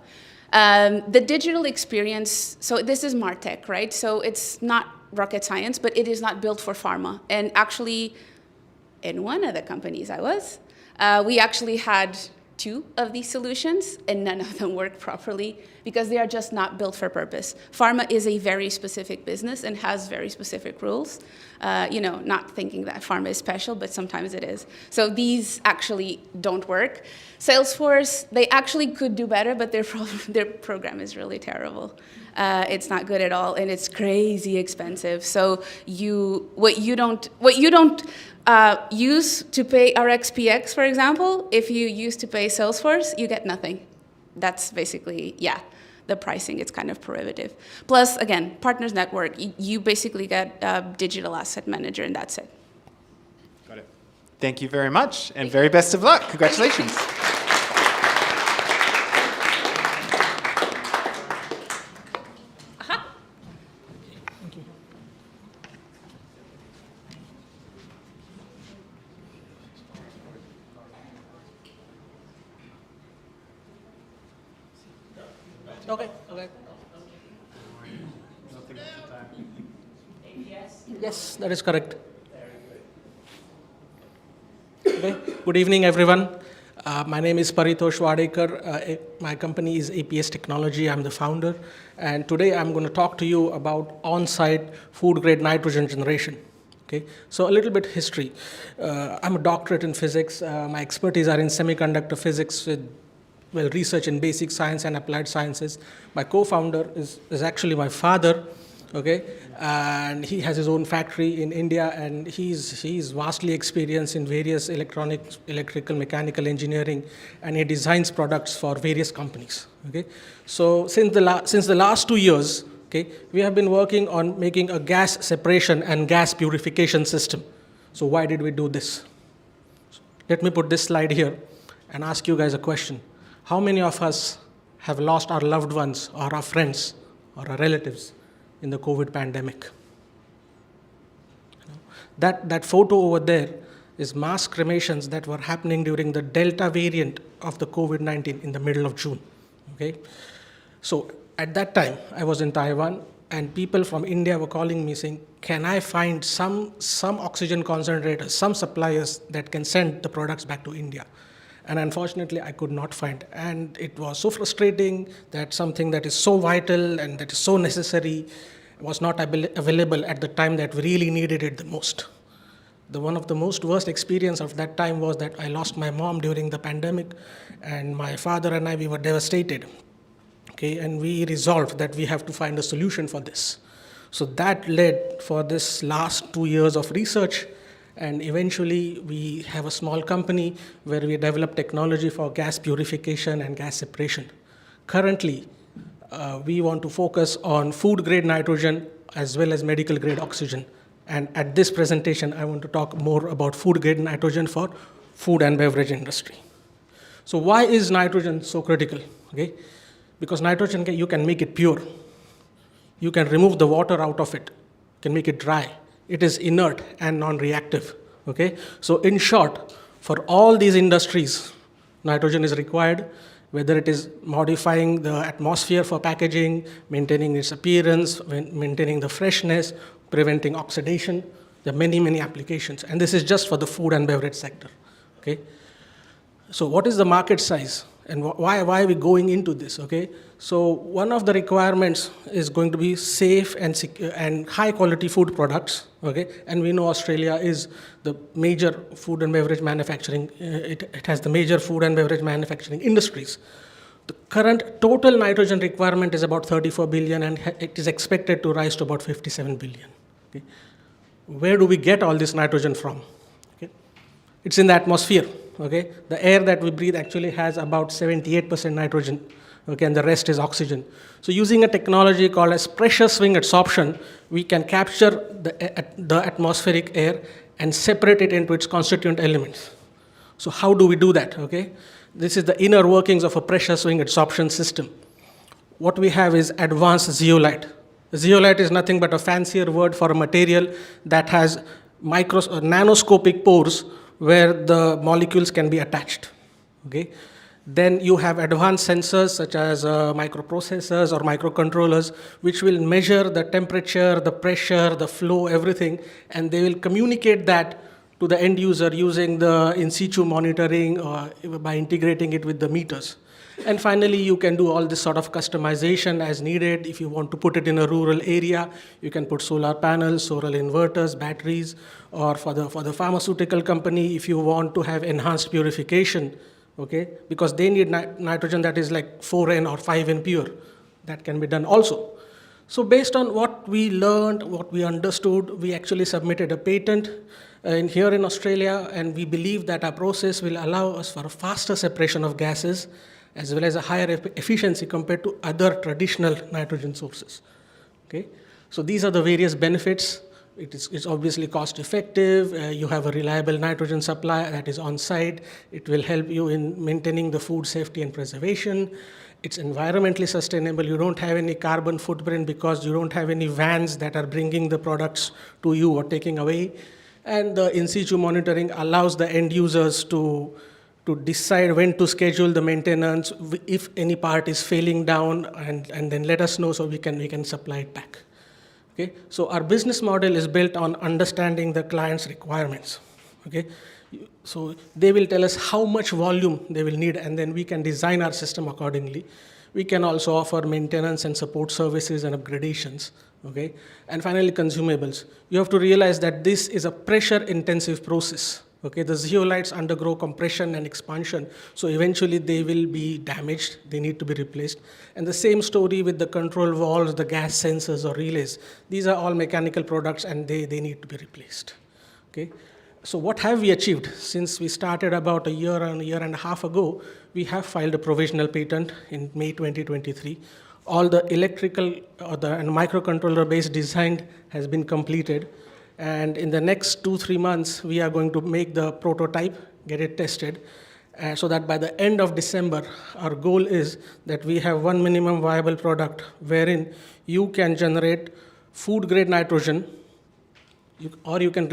I: The digital experience, so this is MarTech, right? So it's not rocket science, but it is not built for pharma. And actually, in one of the companies I was, we actually had 2 of these solutions, and none of them work properly because they are just not built for purpose. Pharma is a very specific business and has very specific rules. Not thinking that pharma is special, but sometimes it is. So these actually don't work. Salesforce, they actually could do better, but their program is really terrible. It's not good at all, and it's crazy expensive. So what you don't use to pay RxPX, for example, if you use to pay Salesforce, you get nothing. That's basically, the pricing is kind of prohibitive. Plus, again, partners network, you basically get a digital asset manager, and that's it.
E: Got it. Thank you very much, and very best of luck. Congratulations.
J: Okay. Yes, that is correct. Okay. Good evening, everyone. My name is Paritosh Wadekar. My company is APS Technology. I'm the founder. And today I'm going to talk to you about on-site food-grade nitrogen generation. Okay. So a little bit history. I'm a doctorate in physics. My expertise are in semiconductor physics with research in basic science and applied sciences. My co-founder is actually my father, okay, and he has his own factory in India, and he's vastly experienced in various electrical, mechanical engineering, and he designs products for various companies, okay. So since the last 2 years, okay, we have been working on making a gas separation and gas purification system. So why did we do this? So let me put this slide here and ask you guys a question. How many of us have lost our loved ones or our friends or our relatives in the COVID pandemic? That photo over there is mass cremations that were happening during the Delta variant of the COVID-19 in the middle of June. Okay? So at that time, I was in Taiwan, and people from India were calling me saying, can I find some oxygen concentrators, some suppliers that can send the products back to India? And unfortunately, I could not find. And it was so frustrating that something that is so vital and that is so necessary was not available at the time that we really needed it the most. One of the most worst experience of that time was that I lost my mom during the pandemic, and my father and I, we were devastated. Okay, and we resolved that we have to find a solution for this. So that led for this last 2 years of research. And eventually, we have a small company where we develop technology for gas purification and gas separation. Currently, we want to focus on food-grade nitrogen as well as medical grade oxygen. And at this presentation, I want to talk more about food grade nitrogen for food and beverage industry. So why is nitrogen so critical? Okay? Because nitrogen, you can make it pure. You can remove the water out of it, can make it dry. It is inert and non-reactive. Okay? So in short, for all these industries, nitrogen is required, whether it is modifying the atmosphere for packaging, maintaining its appearance, maintaining the freshness, preventing oxidation. There are many, many applications. And this is just for the food and beverage sector. Okay? So what is the market size? And why are we going into this? Okay? So one of the requirements is going to be safe and secure and high quality food products. Okay? And we know Australia is the major food and beverage manufacturing. It has the major food and beverage manufacturing industries. The current total nitrogen requirement is about 34 billion, and it is expected to rise to about 57 billion. Okay? Where do we get all this nitrogen from? Okay? It's in the atmosphere. Okay? The air that we breathe actually has about 78% nitrogen, okay, and the rest is oxygen. So using a technology called as pressure swing adsorption, we can capture the atmospheric air and separate it into its constituent elements. So how do we do that? Okay? This is the inner workings of a pressure swing adsorption system. What we have is advanced zeolite. Zeolite is nothing but a fancier word for a material that has nanoscopic pores where the molecules can be attached. Okay? Then you have advanced sensors such as microprocessors or microcontrollers, which will measure the temperature, the pressure, the flow, everything, and they will communicate that to the end user using the in situ monitoring or by integrating it with the meters. And finally, you can do all this sort of customization as needed. If you want to put it in a rural area, you can put solar panels, solar inverters, batteries, or for the pharmaceutical company, if you want to have enhanced purification, okay, because they need nitrogen that is like 4N or 5N pure. That can be done also. So based on what we learned, what we understood, we actually submitted a patent here in Australia, and we believe that our process will allow us for a faster separation of gases as well as a higher efficiency compared to other traditional nitrogen sources. Okay? So these are the various benefits. It's obviously cost effective. You have a reliable nitrogen supply that is on site. It will help you in maintaining the food safety and preservation. It's environmentally sustainable. You don't have any carbon footprint because you don't have any vans that are bringing the products to you or taking away. And the in situ monitoring allows the end users to decide when to schedule the maintenance, if any part is failing down, and then let us know so we can supply it back. Okay? So our business model is built on understanding the client's requirements. Okay? So they will tell us how much volume they will need, and then we can design our system accordingly. We can also offer maintenance and support services and upgradations. Okay? And finally, consumables. You have to realize that this is a pressure-intensive process. Okay? The zeolites undergo compression and expansion, so eventually they will be damaged. They need to be replaced. And the same story with the control valves, the gas sensors or relays. These are all mechanical products, and they need to be replaced. Okay? So what have we achieved? Since we started about a year and a half ago, we have filed a provisional patent in May 2023. All the electrical and microcontroller-based design has been completed. And in the next 2-3 months, we are going to make the prototype, get it tested, so that by the end of December, our goal is that we have one minimum viable product wherein you can generate food-grade nitrogen, or you can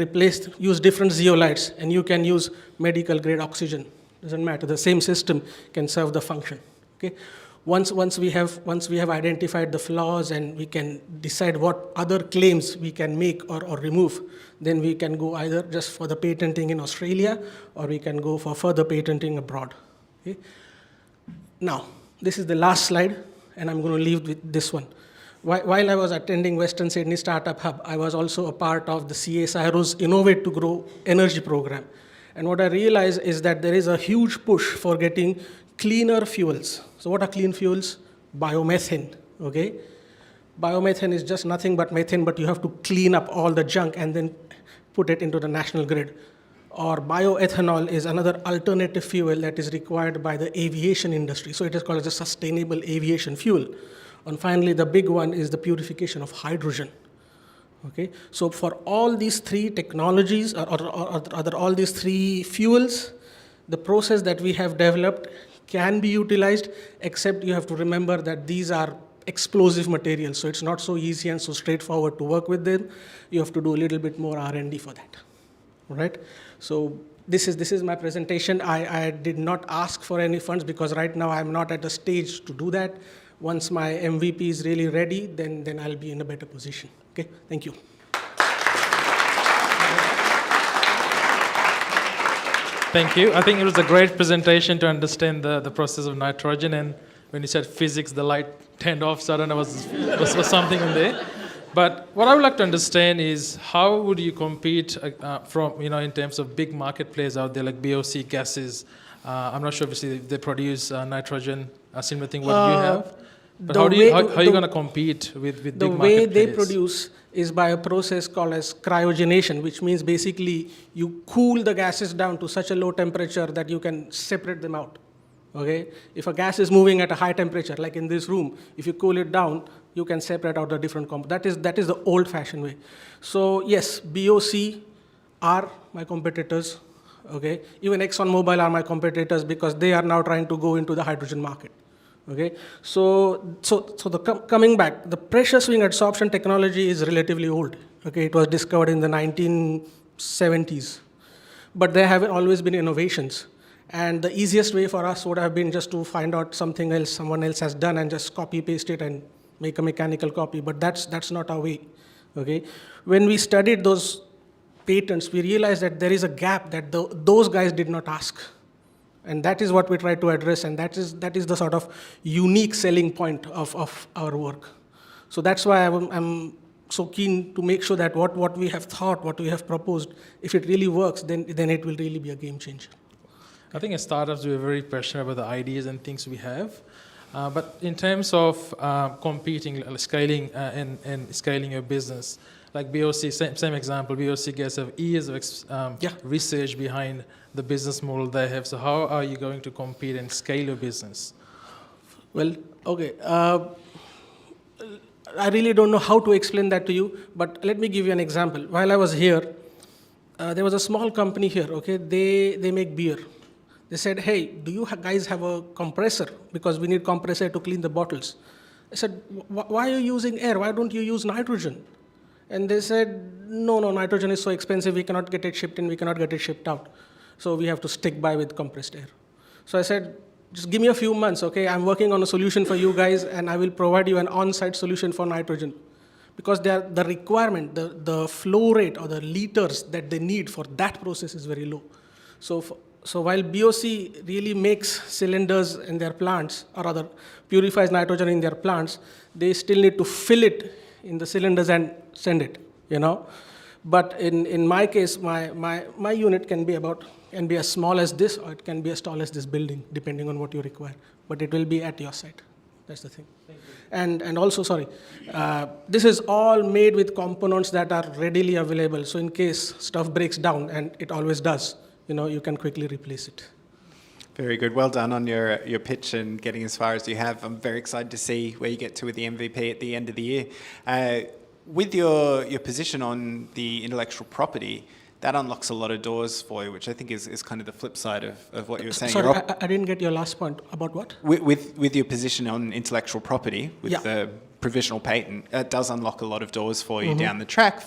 J: use different zeolites, and you can use medical-grade oxygen. Doesn't matter. The same system can serve the function. Okay? Once we have identified the flaws and we can decide what other claims we can make or remove, then we can go either just for the patenting in Australia, or we can go for further patenting abroad. Okay? Now, this is the last slide, and I'm going to leave with this one. While I was attending Western Sydney Startup Hub, I was also a part of the CSIRO's Innovate to Grow energy program. And what I realized is that there is a huge push for getting cleaner fuels. So what are clean fuels? Biomethane, okay? Biomethane is just nothing but methane, but you have to clean up all the junk and then put it into the national grid. Or bioethanol is another alternative fuel that is required by the aviation industry. So it is called as a sustainable aviation fuel. And finally, the big one is the purification of hydrogen. Okay, so for all these three technologies or all these three fuels, the process that we have developed can be utilized, except you have to remember that these are explosive materials, so it's not so easy and so straightforward to work with them. You have to do a little bit more R&D for that. All right, so this is my presentation. I did not ask for any funds because right now I'm not at the stage to do that. Once my MVP is really ready, then I'll be in a better position. Okay, thank you.
F: Thank you. I think it was a great presentation to understand the process of nitrogen. And when you said physics, the light turned off, so I don't know was something in there. But what I would like to understand is how would you compete from, in terms of big market players out there like BOC gases? I'm not sure obviously if they produce nitrogen, a similar thing what you have. But how are you going to compete with big market players?
J: The way they produce is by a process called as cryogenation, which means basically you cool the gases down to such a low temperature that you can separate them out. Okay? If a gas is moving at a high temperature, like in this room, if you cool it down, you can separate out the different components. That is the old-fashioned way. So yes, BOC are my competitors. Okay? Even ExxonMobil are my competitors because they are now trying to go into the hydrogen market. Okay, coming back, the pressure swing adsorption technology is relatively old. Okay, it was discovered in the 1970s, but there have always been innovations. And the easiest way for us would have been just to find out something else someone else has done and just copy paste it and make a mechanical copy. But that's not our way. Okay, when we studied those patents, we realized that there is a gap that those guys did not ask. And that is what we try to address, and that is the sort of unique selling point of our work. So that's why I'm so keen to make sure that what we have thought, what we have proposed, if it really works, then it will really be a game changer.
F: I think as startups, we're very passionate about the ideas and things we have. But in terms of competing, scaling, and scaling your business, like BOC, same example, BOC guys have years of research behind the business model they have. So how are you going to compete and scale your business?
J: Well, okay. I really don't know how to explain that to you, but let me give you an example. While I was here, there was a small company here, okay? They make beer. They said, hey, do you guys have a compressor? Because we need compressor to clean the bottles. I said, why are you using air? Why don't you use nitrogen? And they said, no, nitrogen is so expensive, we cannot get it shipped in, we cannot get it shipped out. So we have to stick by with compressed air. So I said, just give me a few months, okay? I'm working on a solution for you guys, and I will provide you an on-site solution for nitrogen. Because the requirement, the flow rate or the liters that they need for that process is very low. So while BOC really makes cylinders in their plants, or rather purifies nitrogen in their plants, they still need to fill it in the cylinders and send it, But in my case, my unit can be as small as this, or it can be as tall as this building, depending on what you require. But it will be at your site. That's the thing. Thank you. And also, this is all made with components that are readily available. So in case stuff breaks down, and it always does, you can quickly replace it.
E: Very good. Well done on your pitch and getting as far as you have. I'm very excited to see where you get to with the MVP at the end of the year. With your position on the intellectual property, that unlocks a lot of doors for you, which I think is kind of the flip side of what you were saying.
J: Sorry, I didn't get your last point. About what?
E: With your position on intellectual property, with the provisional patent, it does unlock a lot of doors for you down the track.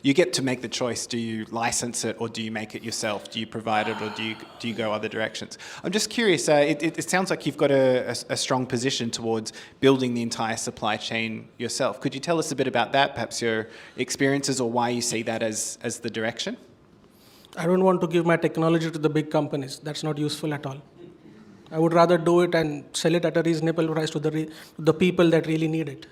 E: You get to make the choice: do you license it, or do you make it yourself? Do you provide it, or do you go other directions? I'm just curious. It sounds like you've got a strong position towards building the entire supply chain yourself. Could you tell us a bit about that? Perhaps your experiences, or why you see that as the direction?
J: I don't want to give my technology to the big companies. That's not useful at all. I would rather do it and sell it at a reasonable price to the people that really need it.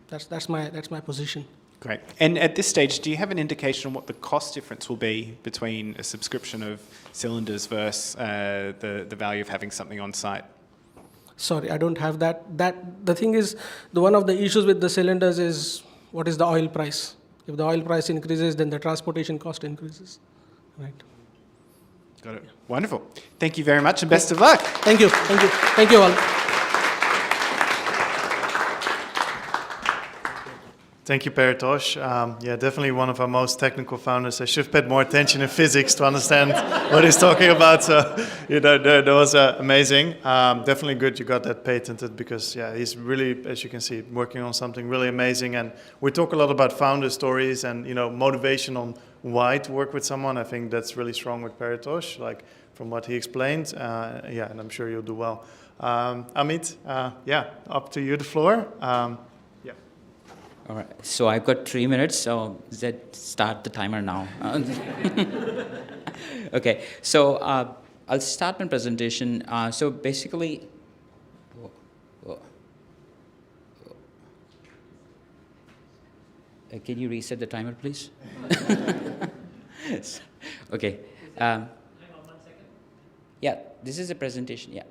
J: That's my position.
E: Great. And at this stage, do you have an indication on what the cost difference will be between a subscription of cylinders versus the value of having something on site?
J: Sorry, I don't have that. The thing is, one of the issues with the cylinders is what is the oil price. If the oil price increases, then the transportation cost increases. Right.
E: Got it. Wonderful. Thank you very much, and best of luck.
J: Thank you. Thank you all.
A: Thank you, Paritosh. Yeah, definitely one of our most technical founders. I should have paid more attention in physics to understand what he's talking about. So, that was amazing. Definitely good you got that patented because, yeah, he's really, as you can see, working on something really amazing. And we talk a lot about founder stories and, motivation on why to work with someone. I think that's really strong with Paritosh, like from what he explained. Yeah, and I'm sure you'll do well. Amit, yeah, up to you, the floor.
K: All right, so I've got 3 minutes, so let's start the timer now. Okay, so I'll start my presentation. So basically, can you reset the timer, please? Okay. Hang on 1 second. Yeah, this is a presentation, yeah.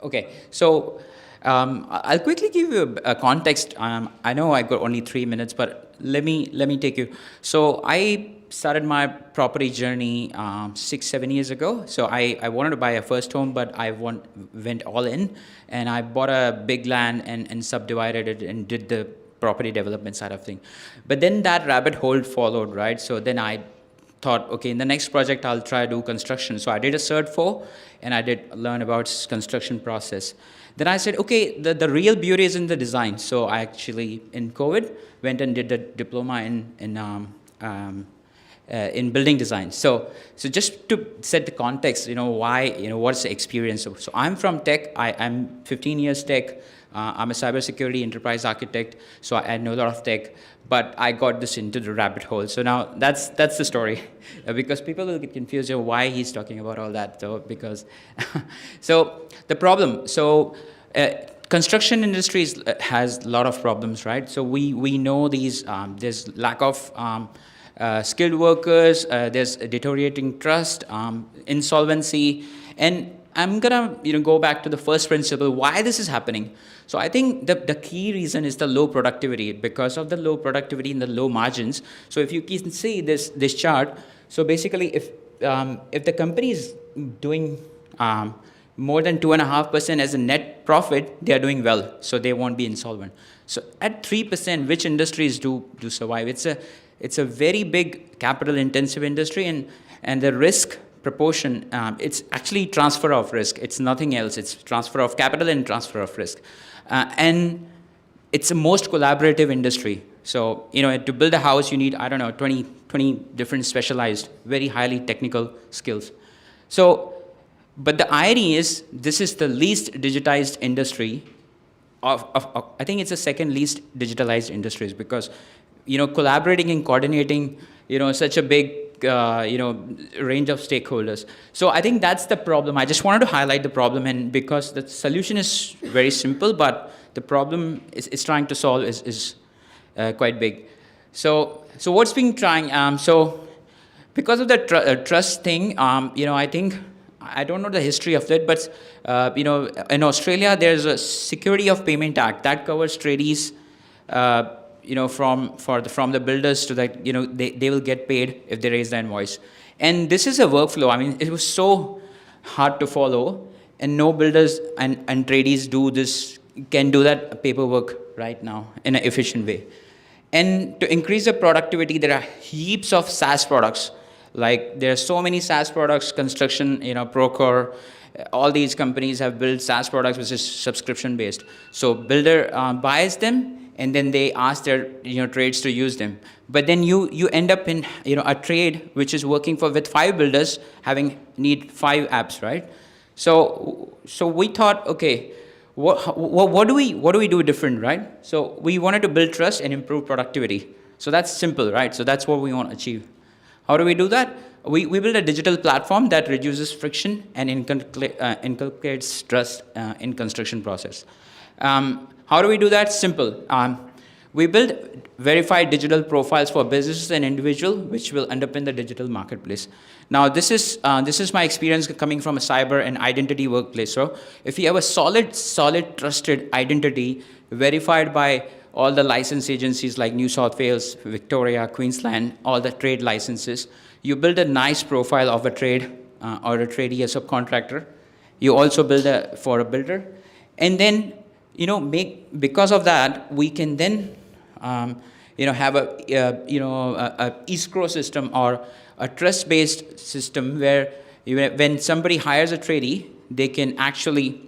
K: Okay, so I'll quickly give you a context. I know I got only 3 minutes, but let me take you. So I started my property journey 6-7 years ago. So I wanted to buy a first home, but I went all in, and I bought a big land and subdivided it and did the property development side of thing. But then that rabbit hole followed, right? So then I thought, okay, in the next project, I'll try to do construction. So I did a Cert 4, and I did learn about construction process. Then I said, okay, the real beauty is in the design. So I actually, in COVID, went and did the diploma in building design. So just to set the context, why, what's the experience? So I'm from tech. I'm 15 years tech. I'm a cybersecurity enterprise architect, so I know a lot of tech, but I got this into the rabbit hole. So now that's the story, because people will get confused why he's talking about all that. So because, so the problem. So construction industry has a lot of problems, right? So we know these. There's lack of skilled workers. There's deteriorating trust, insolvency, and I'm gonna go back to the first principle, why this is happening. So I think the key reason is the low productivity. Because of the low productivity and the low margins, so if you can see this chart, so basically if the company is doing more than 2.5% as a net profit, they are doing well, so they won't be insolvent. So at 3%, which industries do survive? It's a very big capital intensive industry, and the risk proportion, it's actually transfer of risk. It's nothing else. It's transfer of capital and transfer of risk. And it's the most collaborative industry. So, to build a house, you need, 20 different specialized, very highly technical skills. So, but the irony is, this is the least digitized industry I think it's the second least digitalized industries, because, collaborating and coordinating, such a big range of stakeholders. So I think that's the problem. I just wanted to highlight the problem, and because the solution is very simple, but the problem is trying to solve is quite big. So what's being trying? So because of the trust thing, I think, I don't know the history of it, but in Australia there's a Security of Payment Act that covers tradies. From the builders to they will get paid if they raise the invoice. And this is a workflow. I mean, it was so hard to follow, and no builders and tradies can do that paperwork right now in an efficient way. And to increase the productivity, there are heaps of SaaS products. Like, there are so many SaaS products, construction, Procore, all these companies have built SaaS products which is subscription based. So builder buys them, and then they ask their trades to use them. But then you end up in a trade which is working with 5 builders need 5 apps, right? So we thought, okay, what do we do different, right? So we wanted to build trust and improve productivity. So that's simple, right? So that's what we want to achieve. How do we do that? We build a digital platform that reduces friction and inculcates trust in construction process. How do we do that? Simple. We build verified digital profiles for businesses and individuals, which will underpin the digital marketplace. Now, this is my experience coming from a cyber and identity workplace. So if you have a solid, trusted identity verified by all the license agencies like New South Wales, Victoria, Queensland, all the trade licenses, you build a nice profile of a trade or a tradie, a subcontractor. You also build for a builder, and then because of that, we can then have a escrow system or a trust-based system where when somebody hires a tradie, they can actually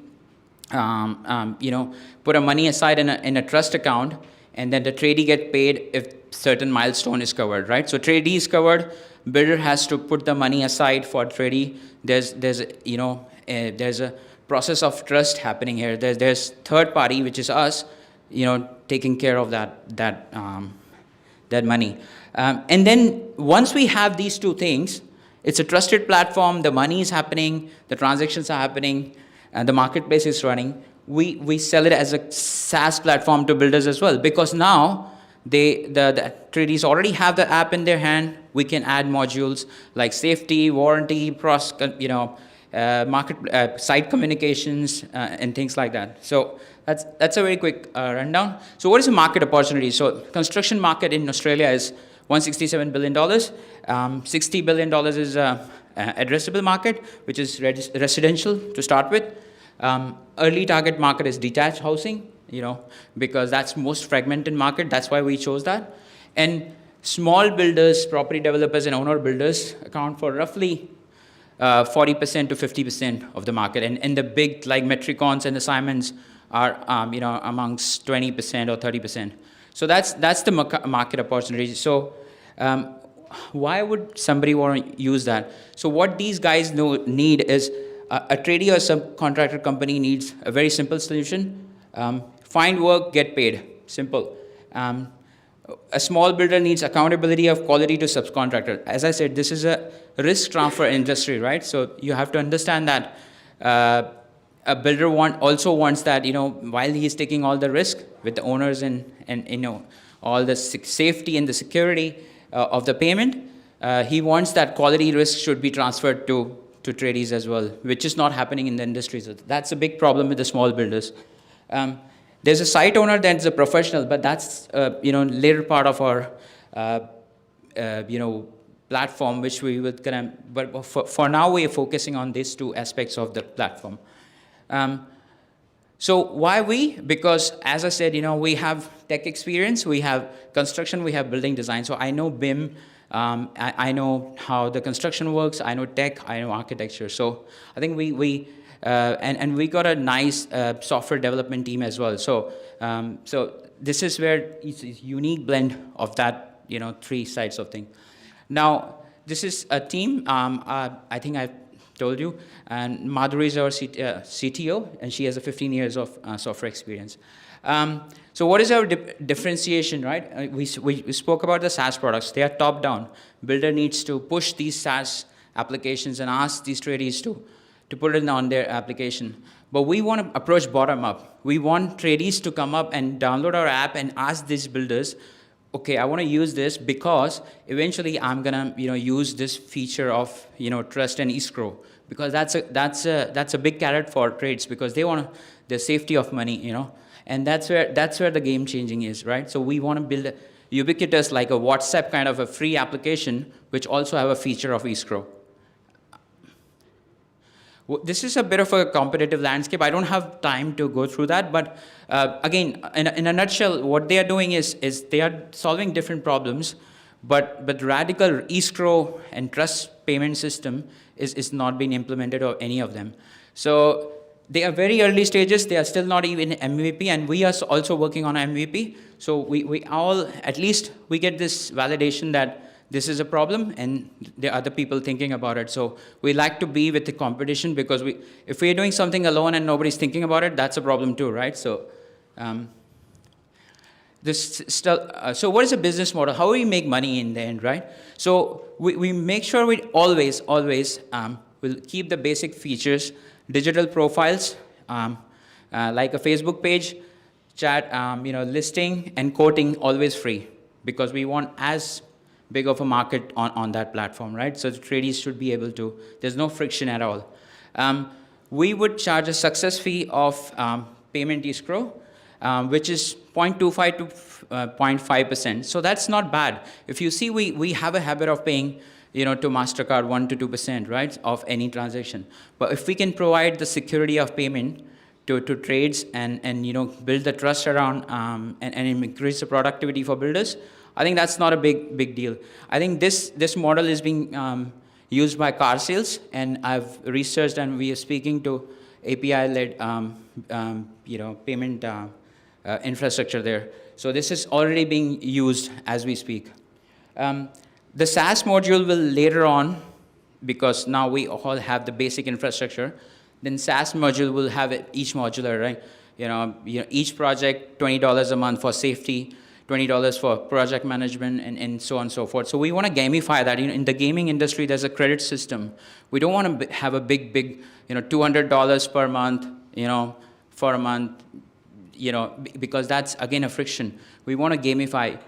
K: put a money aside in a trust account, and then the tradie get paid if certain milestone is covered, right? So tradie is covered, builder has to put the money aside for tradie. There's a process of trust happening here. There's third party, which is us, taking care of that money. And then once we have these two things, it's a trusted platform, the money is happening, the transactions are happening, and the marketplace is running. We sell it as a SaaS platform to builders as well, because now the tradies already have the app in their hand. We can add modules like safety, warranty, site communications, and things like that. So that's a very quick rundown. So what is the market opportunity? So construction market in Australia is $167 billion. $60 billion is addressable market, which is residential to start with. Early target market is detached housing, because that's most fragmented market. That's why we chose that. And small builders, property developers, and owner builders account for roughly 40% to 50% of the market. And the big, like Metricons and the Simons, are amongst 20% or 30%. So that's the market opportunity. So why would somebody want to use that? So what these guys need is a tradie or subcontractor company needs a very simple solution. Find work, get paid. Simple. A small builder needs accountability of quality to subcontractor. As I said, this is a risk transfer industry, right? So you have to understand that a builder also wants that, while he's taking all the risk with the owners and all the safety and the security of the payment, he wants that quality risk should be transferred to tradies as well, which is not happening in the industry. So that's a big problem with the small builders. There's a site owner that's a professional, but that's later part of our platform, which we would but for now we are focusing on these two aspects of the platform. So why we? Because as I said, we have tech experience, we have construction, we have building design. So I know BIM, I know how the construction works, I know tech, I know architecture. So I think we got a nice software development team as well. So this is where it's a unique blend of that, three sides of thing. Now, this is a team, I think I've told you, and Madhuri is our CTO, and she has 15 years of software experience. So what is our differentiation, right? We spoke about the SaaS products. They are top-down. Builder needs to push these SaaS applications and ask these tradies to put it on their application. But we want to approach bottom-up. We want tradies to come up and download our app and ask these builders, okay, I want to use this because eventually I'm gonna, use this feature of, trust and escrow, because that's a big carrot for trades, because they want the safety of money, and that's where the game changing is, right? So we want to build a ubiquitous, like a WhatsApp kind of a free application, which also have a feature of escrow. This is a bit of a competitive landscape. I don't have time to go through that, but again, in a nutshell, what they are doing is they are solving different problems, but radical escrow and trust payment system is not being implemented or any of them. So they are very early stages. They are still not even MVP, and we are also working on MVP. So we all, at least we get this validation that this is a problem, and there are other people thinking about it. So we like to be with the competition, because if we're doing something alone and nobody's thinking about it, that's a problem too, right? So so what is the business model? How do we make money in the end, right? So we make sure we always will keep the basic features, digital profiles, like a Facebook page, chat, listing and quoting, always free, because we want as big of a market on that platform, right? So the tradies should be able to, there's no friction at all. We would charge a success fee of payment escrow, which is 0.25 to 0.5%. So that's not bad. If you see, we have a habit of paying, to MasterCard 1 to 2%, right, of any transaction. But if we can provide the security of payment to trades and build the trust around and increase the productivity for builders, I think that's not a big deal. I think this model is being used by car sales, and I've researched and we are speaking to API-led payment infrastructure there. So this is already being used as we speak. The SaaS module will later on, because now we all have the basic infrastructure, then SaaS module will have each modular, right? Each project, $20 a month for safety, $20 for project management, and so on and so forth. So we want to gamify that. In the gaming industry, there's a credit system. We don't want to have a big, $200 per month, for a month, because that's, again, a friction. We want to gamify,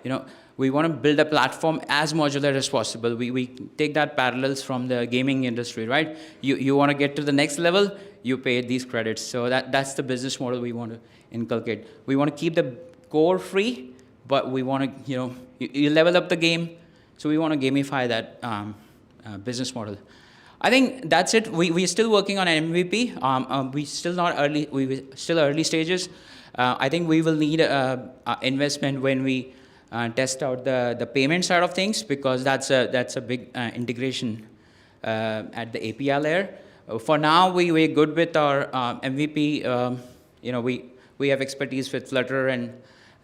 K: we want to build a platform as modular as possible. We take that parallels from the gaming industry, right? You want to get to the next level, you pay these credits. So that's the business model we want to inculcate. We want to keep the core free, but we want to, you level up the game. So we want to gamify that business model. I think that's it. We're still working on an MVP. We still not early. We still early stages. I think we will need investment when we test out the payment side of things, because that's a big integration at the API layer. For now, we're good with our MVP. We have expertise with Flutter, and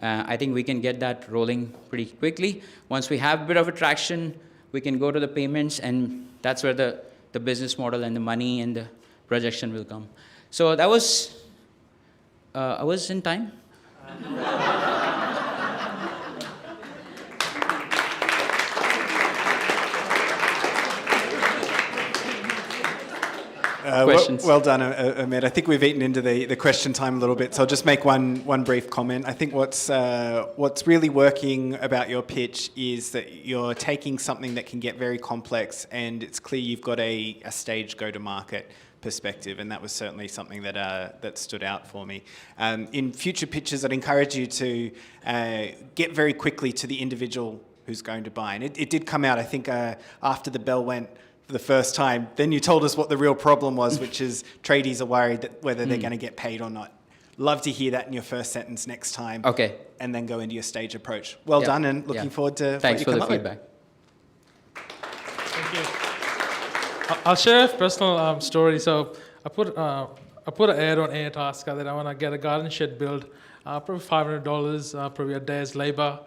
K: I think we can get that rolling pretty quickly. Once we have a bit of a traction, we can go to the payments, and that's where the business model and the money and the projection will come. So that was, I was in time.
E: Well done, Ahmed. I think we've eaten into the question time a little bit, so I'll just make one brief comment. I think what's really working about your pitch is that you're taking something that can get very complex, and it's clear you've got a stage go-to-market perspective, and that was certainly something that stood out for me. In future pitches, I'd encourage you to get very quickly to the individual who's going to buy. And it did come out, I think, after the bell went for the first time. Then you told us what the real problem was, which is tradies are worried that whether they're going to get paid or not. Love to hear that in your first sentence next time.
K: Okay.
E: And then go into your stage approach. Well done, and looking forward to
K: Thanks
E: what you
K: for
E: come
K: the
E: up
K: feedback.
F: Thank you. I'll share a personal story. So I put an ad on Airtasker that I want to get a garden shed built, probably $500, probably a day's labor.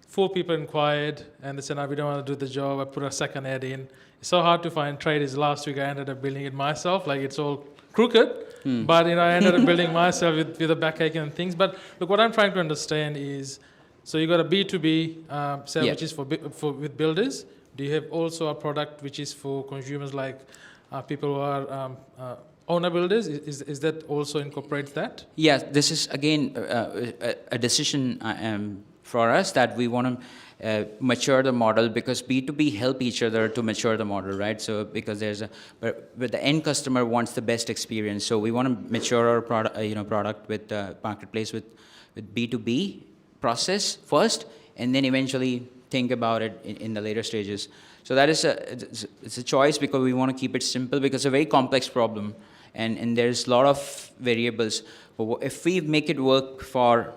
F: 4 people inquired, and they said, no, we don't want to do the job. I put a second ad in. It's so hard to find traders. Last week I ended up building it myself. Like, it's all crooked, but I ended up building myself with a backache and things. But look, what I'm trying to understand is, so you got a B2B sale, which is for with builders. Do you have also a product which is for consumers, like people who are owner builders? Is that also incorporates that?
K: Yes, this is again a decision for us that we want to mature the model, because B2B help each other to mature the model, right? So because but the end customer wants the best experience, so we want to mature our product with marketplace with B2B process first, and then eventually think about it in the later stages. So that is it's a choice, because we want to keep it simple, because it's a very complex problem, and there's a lot of variables. But if we make it work for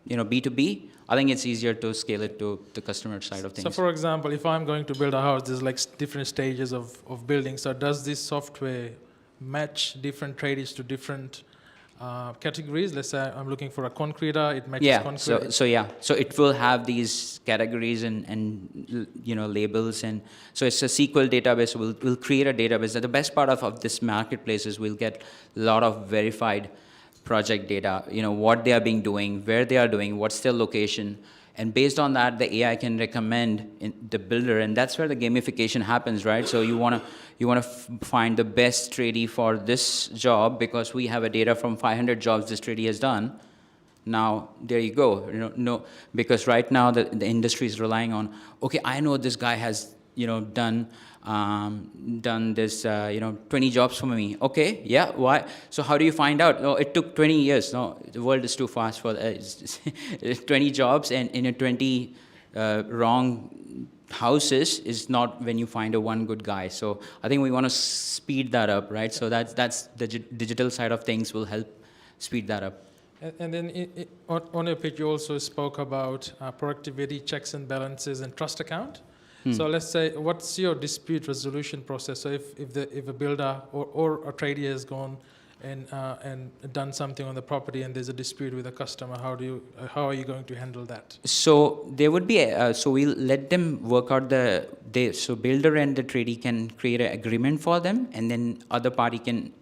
K: B2B, I think it's easier to scale it to the customer side of things.
F: So for example, if I'm going to build a house, there's like different stages of building. So does this software match different tradies to different categories? Let's say I'm looking for a concreter, it matches concrete.
K: So it will have these categories and labels, and so it's a SQL database. So we'll create a database. The best part of this marketplace is we'll get a lot of verified project data, what they are doing, where they are doing, what's their location, and based on that, the AI can recommend the builder, and that's where the gamification happens, right? So you want to find the best tradie for this job, because we have a data from 500 jobs this tradie has done. Now there you go, because right now the industry is relying on, okay, I know this guy has done this 20 jobs for me. Okay, yeah, why? So how do you find out? No, it took 20 years. No, the world is too fast for 20 jobs, and in a 20 wrong houses is not when you find a one good guy. So I think we want to speed that up, right? So that's the digital side of things will help speed that up.
F: And then on your pitch, you also spoke about productivity, checks and balances, and trust account. So let's say, what's your dispute resolution process? So if a builder or a tradie has gone and done something on the property and there's a dispute with a customer, how are you going to handle that?
K: So there would be so we'll let them work out so builder and the tradie can create an agreement for them, and then other party can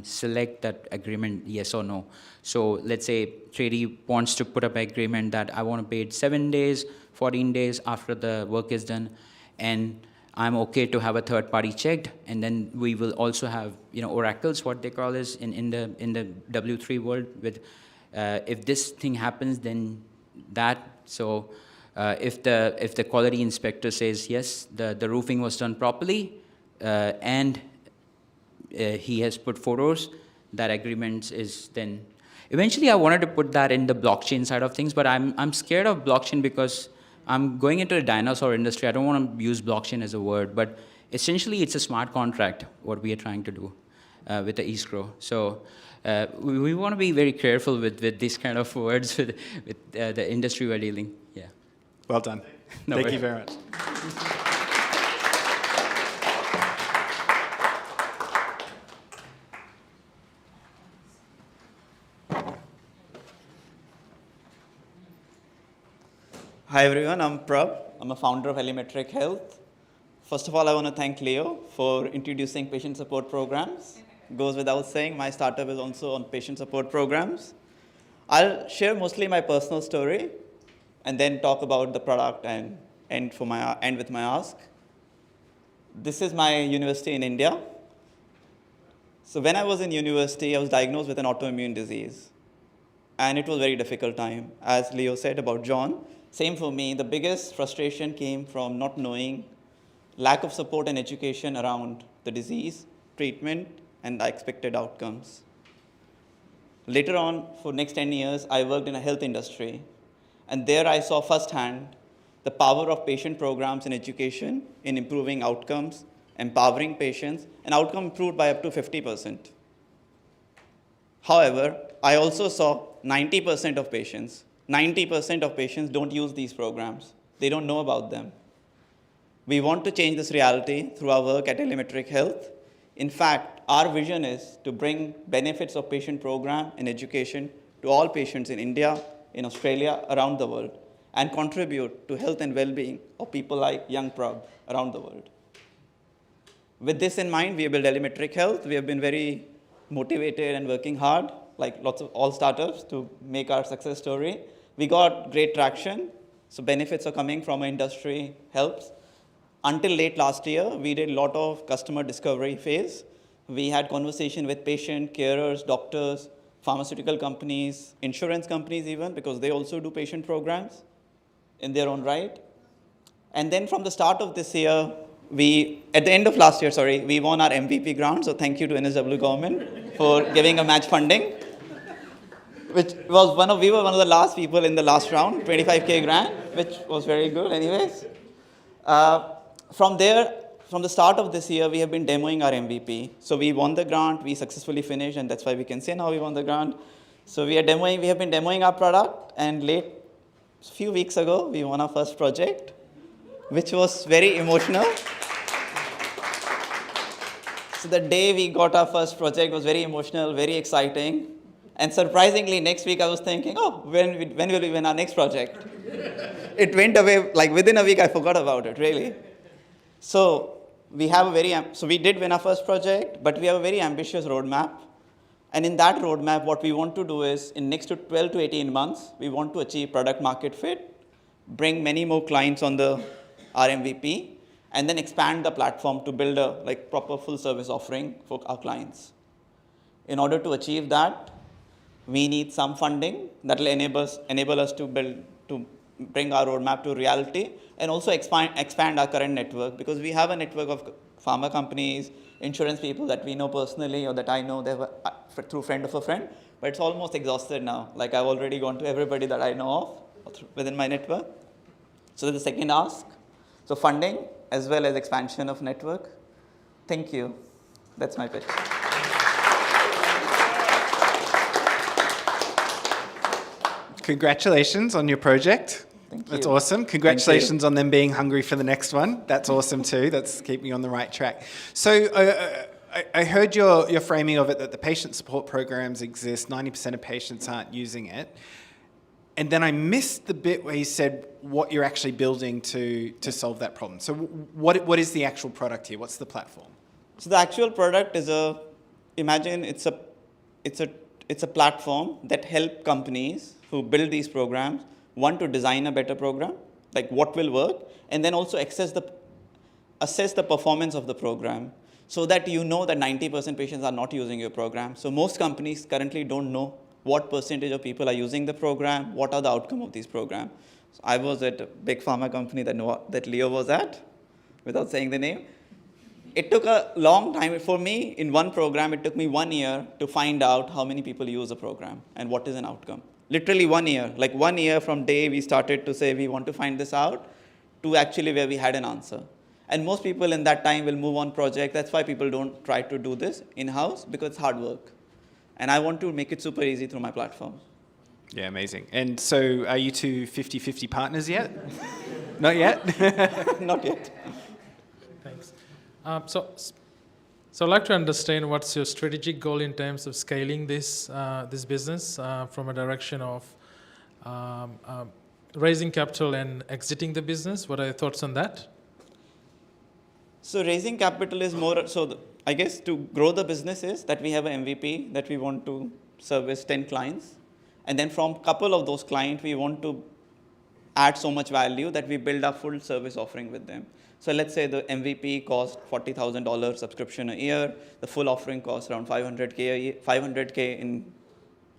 K: select that agreement, yes or no. So let's say tradie wants to put up an agreement that I want to pay it 7 days, 14 days after the work is done, and I'm okay to have a third party checked, and then we will also have oracles, what they call is in the W3 world, with if this thing happens, then that. So if the quality inspector says yes, the roofing was done properly, and he has put photos, that agreement is then. Eventually, I wanted to put that in the blockchain side of things, but I'm scared of blockchain because I'm going into the dinosaur industry. I don't want to use blockchain as a word, but essentially it's a smart contract, what we are trying to do with the escrow. So we want to be very careful with these kind of words with the industry we're dealing. Yeah.
E: Well done. Thank you very much.
L: Hi everyone, I'm Prab. I'm a founder of Elemetric Health. First of all, I want to thank Leo for introducing patient support programs. Goes without saying, my startup is also on patient support programs. I'll share mostly my personal story and then talk about the product and end with my ask. This is my university in India. So when I was in university, I was diagnosed with an autoimmune disease. And it was a very difficult time. As Leo said about John, same for me. The biggest frustration came from not knowing, lack of support and education around the disease, treatment, and the expected outcomes. Later on, for next 10 years, I worked in a health industry. And there I saw firsthand the power of patient programs and education in improving outcomes, empowering patients, and outcome improved by up to 50%. However, I also saw 90% of patients don't use these programs. They don't know about them. We want to change this reality through our work at Elemetric Health. In fact, our vision is to bring benefits of patient program and education to all patients in India, in Australia, around the world, and contribute to health and well-being of people like young Prab around the world. With this in mind, we have built Elemetric Health. We have been very motivated and working hard, like lots of all startups, to make our success story. We got great traction, so benefits are coming from our industry helps. Until late last year, we did a lot of customer discovery phase. We had conversation with patient, carers, doctors, pharmaceutical companies, insurance companies even, because they also do patient programs in their own right. And then from the start of this year, at the end of last year, we won our MVP grant, so thank you to NSW government for giving a match funding. Which was we were one of the last people in the last round, 25K grant, which was very good anyways. From the start of this year, we have been demoing our MVP. So we won the grant, we successfully finished, and that's why we can say now we won the grant. So we have been demoing our product, and a few weeks ago, we won our first project, which was very emotional. So the day we got our first project was very emotional, very exciting. And surprisingly, next week I was thinking, when will we win our next project? It went away, like within a week I forgot about it, really. So we did win our first project, but we have a very ambitious roadmap. And in that roadmap, what we want to do is, in next 12 to 18 months, we want to achieve product market fit, bring many more clients on our MVP, and then expand the platform to build a proper full service offering for our clients. In order to achieve that, we need some funding that will enable us to bring our roadmap to reality, and also expand our current network, because we have a network of pharma companies, insurance people that we know personally or that I know through friend of a friend, but it's almost exhausted now. Like I've already gone to everybody that I know of within my network. So the second ask, so funding as well as expansion of network. Thank you. That's my pitch.
E: congratulations on your project. That's awesome. Congratulations on them being hungry for the next one. That's awesome too. That's keeping you on the right track. So I heard your framing of it, that the patient support programs exist, 90% of patients aren't using it. And then I missed the bit where you said what you're actually building to solve that problem. So what is the actual product here? What's the platform?
L: So the actual product is imagine it's a platform that help companies who build these programs, one, to design a better program, like what will work, and then also assess the performance of the program, so that you know that 90% patients are not using your program. So most companies currently don't know what percentage of people are using the program, what are the outcome of these programs. So I was at a big pharma company that Leo was at, without saying the name. It took a long time for me. In one program, it took me 1 year to find out how many people use a program and what is an outcome. Literally 1 year, like 1 year from day we started to say we want to find this out to actually where we had an answer. And most people in that time will move on project. That's why people don't try to do this in-house, because it's hard work. And I want to make it super easy through my platform.
E: Yeah, amazing. And so are you two 50-50 partners yet? Not yet?
L: Not yet.
F: Thanks. So I'd like to understand what's your strategic goal in terms of scaling this business from a direction of raising capital and exiting the business. What are your thoughts on that?
L: So raising capital is more, I guess to grow the business is that we have an MVP that we want to service 10 clients. And then from a couple of those clients, we want to add so much value that we build a full service offering with them. So let's say the MVP costs $40,000 subscription a year. The full offering costs around $500K in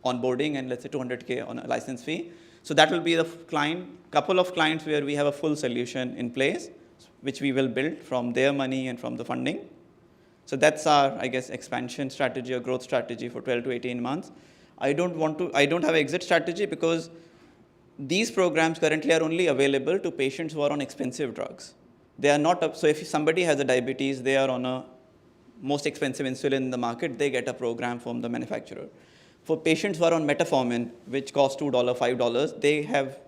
L: onboarding, and let's say $200K on a license fee. So that will be the couple of clients where we have a full solution in place, which we will build from their money and from the funding. So that's our, I guess, expansion strategy or growth strategy for 12 to 18 months. I don't have an exit strategy because these programs currently are only available to patients who are on expensive drugs. They are not, so if somebody has a diabetes, they are on a most expensive insulin in the market, they get a program from the manufacturer. For patients who are on metformin, which costs $2, $5, they have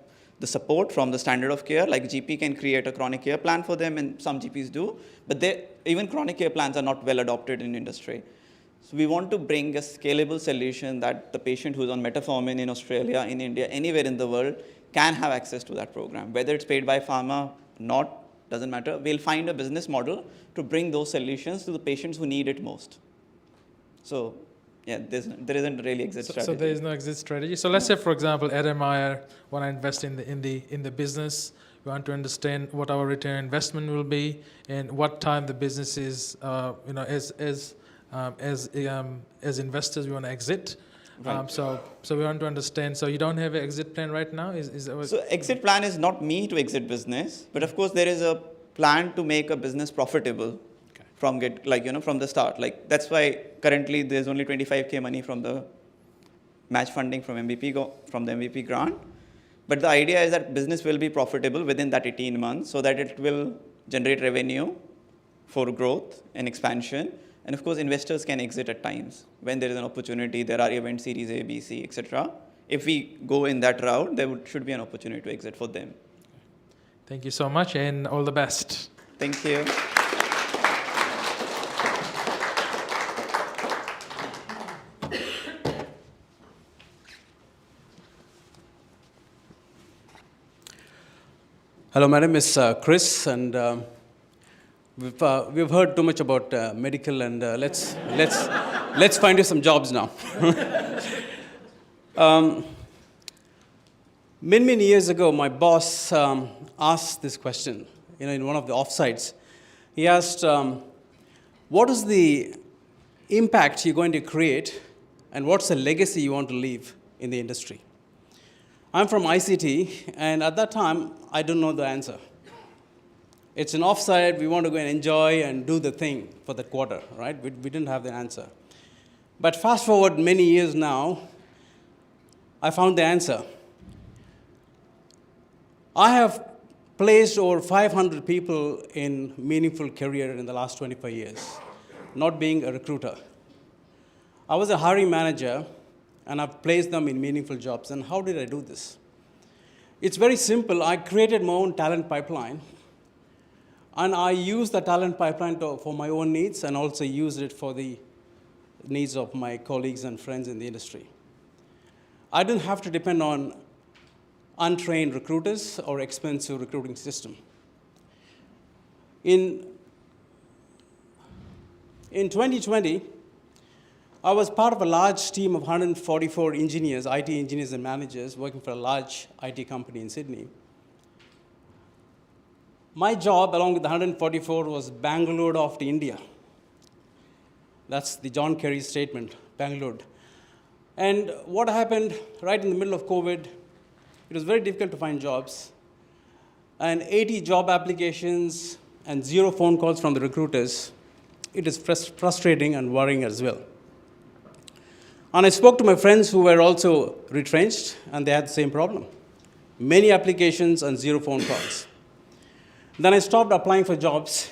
L: the support from the standard of care, like GP can create a chronic care plan for them, and some GPs do, but even chronic care plans are not well adopted in industry. So we want to bring a scalable solution that the patient who's on metformin in Australia, in India, anywhere in the world can have access to that program. Whether it's paid by pharma or not, doesn't matter. We'll find a business model to bring those solutions to the patients who need it most. So yeah, there isn't really exit strategy.
F: So there is no exit strategy. So let's say, for example, Ed and I want to invest in the business. We want to understand what our return on investment will be and what time the business is. As investors, we want to exit.
L: Right.
F: So we want to understand. So you don't have an exit plan right now?
L: So exit plan is not me to exit business, but of course there is a plan to make a business profitable. From the start. Like that's why currently there's only 25K money from the match funding from the MVP grant. But the idea is that business will be profitable within that 18 months so that it will generate revenue for growth and expansion. And of course, investors can exit at times. When there is an opportunity, there are event series A, B, C, etc. If we go in that route, there should be an opportunity to exit for them.
F: Thank you so much and all the best.
L: Thank you.
M: Hello, my name is Chris, and we've heard too much about medical, and let's find you some jobs now. Many years ago, my boss asked this question. In one of the offsites, he asked, "What is the impact you're going to create, and what's the legacy you want to leave in the industry?" I'm from ICT, and at that time, I didn't know the answer. It's an offsite, we want to go and enjoy and do the thing for that quarter, right? We didn't have the answer. But fast forward many years now, I found the answer. I have placed over 500 people in meaningful career in the last 25 years, not being a recruiter. I was a hiring manager and I've placed them in meaningful jobs. And how did I do this? It's very simple. I created my own talent pipeline, and I used the talent pipeline for my own needs and also used it for the needs of my colleagues and friends in the industry. I didn't have to depend on untrained recruiters or expensive recruiting system. In 2020, I was part of a large team of 144 engineers, IT engineers and managers working for a large IT company in Sydney. My job, along with the 144, was Bangalore off to India. That's the John Kerry statement, Bangalore. And what happened right in the middle of COVID, it was very difficult to find jobs. And 80 job applications and 0 phone calls from the recruiters. It is frustrating and worrying as well. And I spoke to my friends who were also retrenched, and they had the same problem. Many applications and 0 phone calls. Then I stopped applying for jobs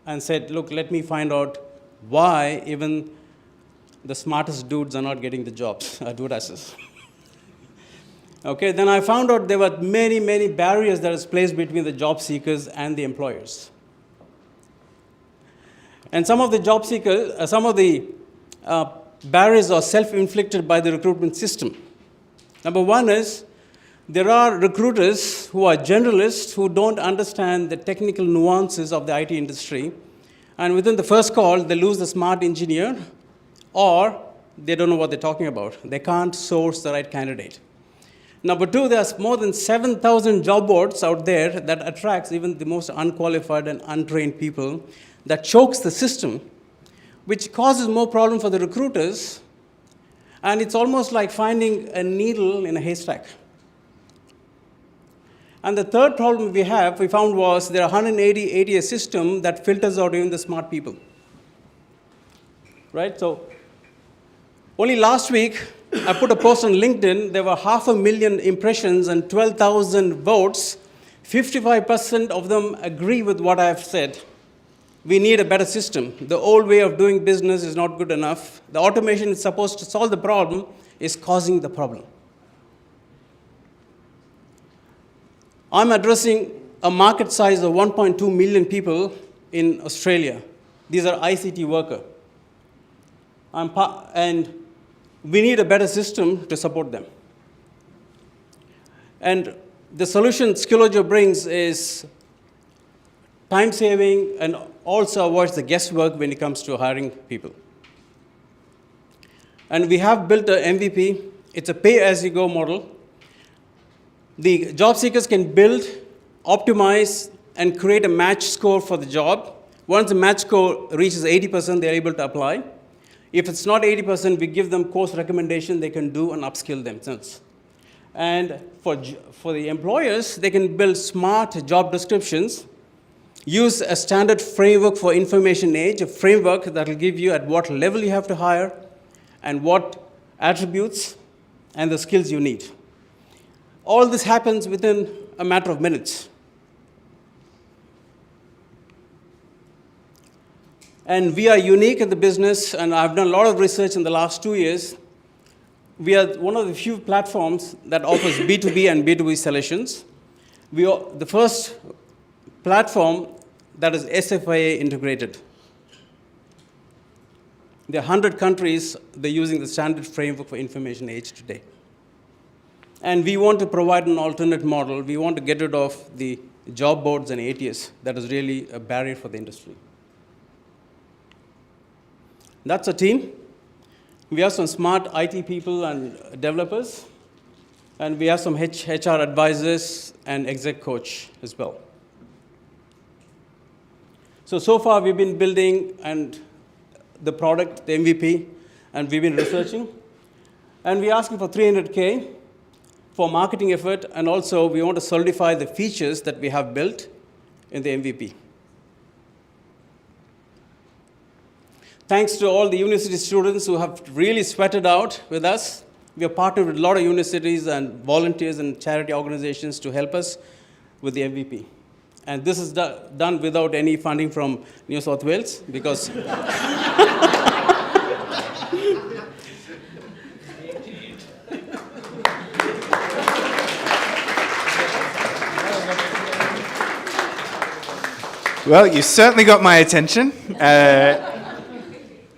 M: and said, look, let me find out why even the smartest dudes are not getting the jobs, dudeasses. Okay, then I found out there were many, many barriers that is placed between the job seekers and the employers. And some of the job seekers, barriers are self-inflicted by the recruitment system. Number one is, there are recruiters who are generalists who don't understand the technical nuances of the IT industry. And within the first call, they lose the smart engineer, or they don't know what they're talking about. They can't source the right candidate. Number two, there's more than 7,000 job boards out there that attracts even the most unqualified and untrained people, that chokes the system, which causes more problem for the recruiters, and it's almost like finding a needle in a haystack. And the third problem we found was there are 180 ATS system that filters out even the smart people. Right? So only last week, I put a post on LinkedIn, there were 500,000 impressions and 12,000 votes. 55% of them agree with what I have said. We need a better system. The old way of doing business is not good enough. The automation is supposed to solve the problem, is causing the problem. I'm addressing a market size of 1.2 million people in Australia. These are ICT workers. And we need a better system to support them. And the solution Skilloger brings is time saving and also avoids the guesswork when it comes to hiring people. And we have built an MVP. It's a pay-as-you-go model. The job seekers can build, optimize, and create a match score for the job. Once the match score reaches 80%, they're able to apply. If it's not 80%, we give them course recommendation they can do and upskill themselves. And for the employers, they can build smart job descriptions, use a standard framework for information age, a framework that will give you at what level you have to hire and what attributes and the skills you need. All this happens within a matter of minutes. And we are unique in the business, and I've done a lot of research in the last 2 years. We are one of the few platforms that offers B2B and B2B solutions. We are the first platform that is SFIA integrated. There are 100 countries that are using the standard framework for information age today. And we want to provide an alternate model. We want to get rid of the job boards and ATS that is really a barrier for the industry. That's a team. We have some smart IT people and developers. And we have some HR advisors and exec coach as well. So far we've been building and the product, the MVP, and we've been researching. And we're asking for $300K for marketing effort, and also we want to solidify the features that we have built in the MVP. Thanks to all the university students who have really sweated out with us. We have partnered with a lot of universities and volunteers and charity organizations to help us with the MVP. And this is done without any funding from New South Wales, because
E: Well, you certainly got my attention.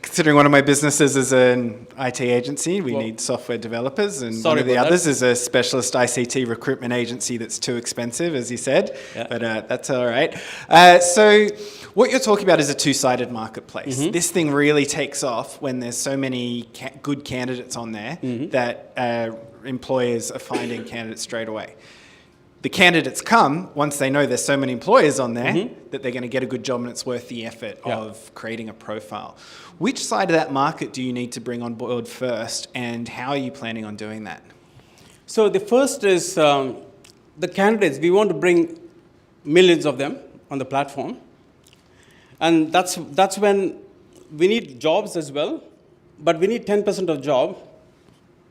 E: Considering one of my businesses is an IT agency, we need software developers, and one of the others is a specialist ICT recruitment agency that's too expensive, as you said, but that's all right. So what you're talking about is a two-sided marketplace. This thing really takes off when there's so many good candidates on there that employers are finding candidates straight away. The candidates come once they know there's so many employers on there that they're going to get a good job and it's worth the effort of creating a profile. Which side of that market do you need to bring on board first, and how are you planning on doing that?
M: So the first is the candidates. We want to bring millions of them on the platform. And that's when we need jobs as well, but we need 10% of job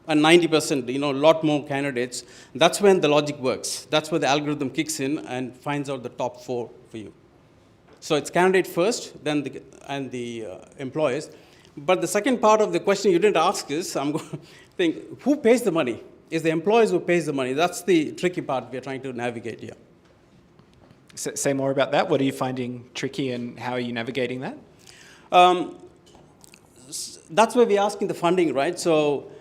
M: and 90%, a lot more candidates. That's when the logic works. That's where the algorithm kicks in and finds out the top 4 for you. So it's candidate first, then the employers. But the second part of the question you didn't ask is, I'm going to think, who pays the money? It's the employers who pays the money. That's the tricky part we're trying to navigate here.
E: Say more about that. What are you finding tricky, and how are you navigating that?
M: That's where we're asking the funding, right? So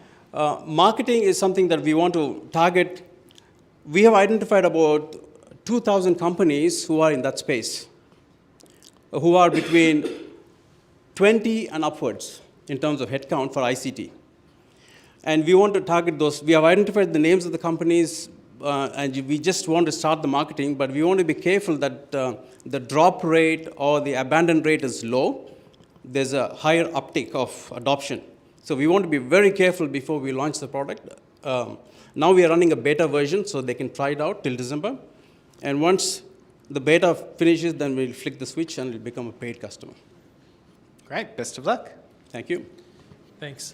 M: marketing is something that we want to target. We have identified about 2,000 companies who are in that space, who are between 20 and upwards in terms of headcount for ICT. And we want to target those. We have identified the names of the companies, and we just want to start the marketing, but we want to be careful that the drop rate or the abandon rate is low. There's a higher uptick of adoption. So we want to be very careful before we launch the product. Now we are running a beta version so they can try it out till December. And once the beta finishes, then we'll flick the switch and it'll become a paid customer.
E: Great, best of luck.
M: Thank you.
F: Thanks.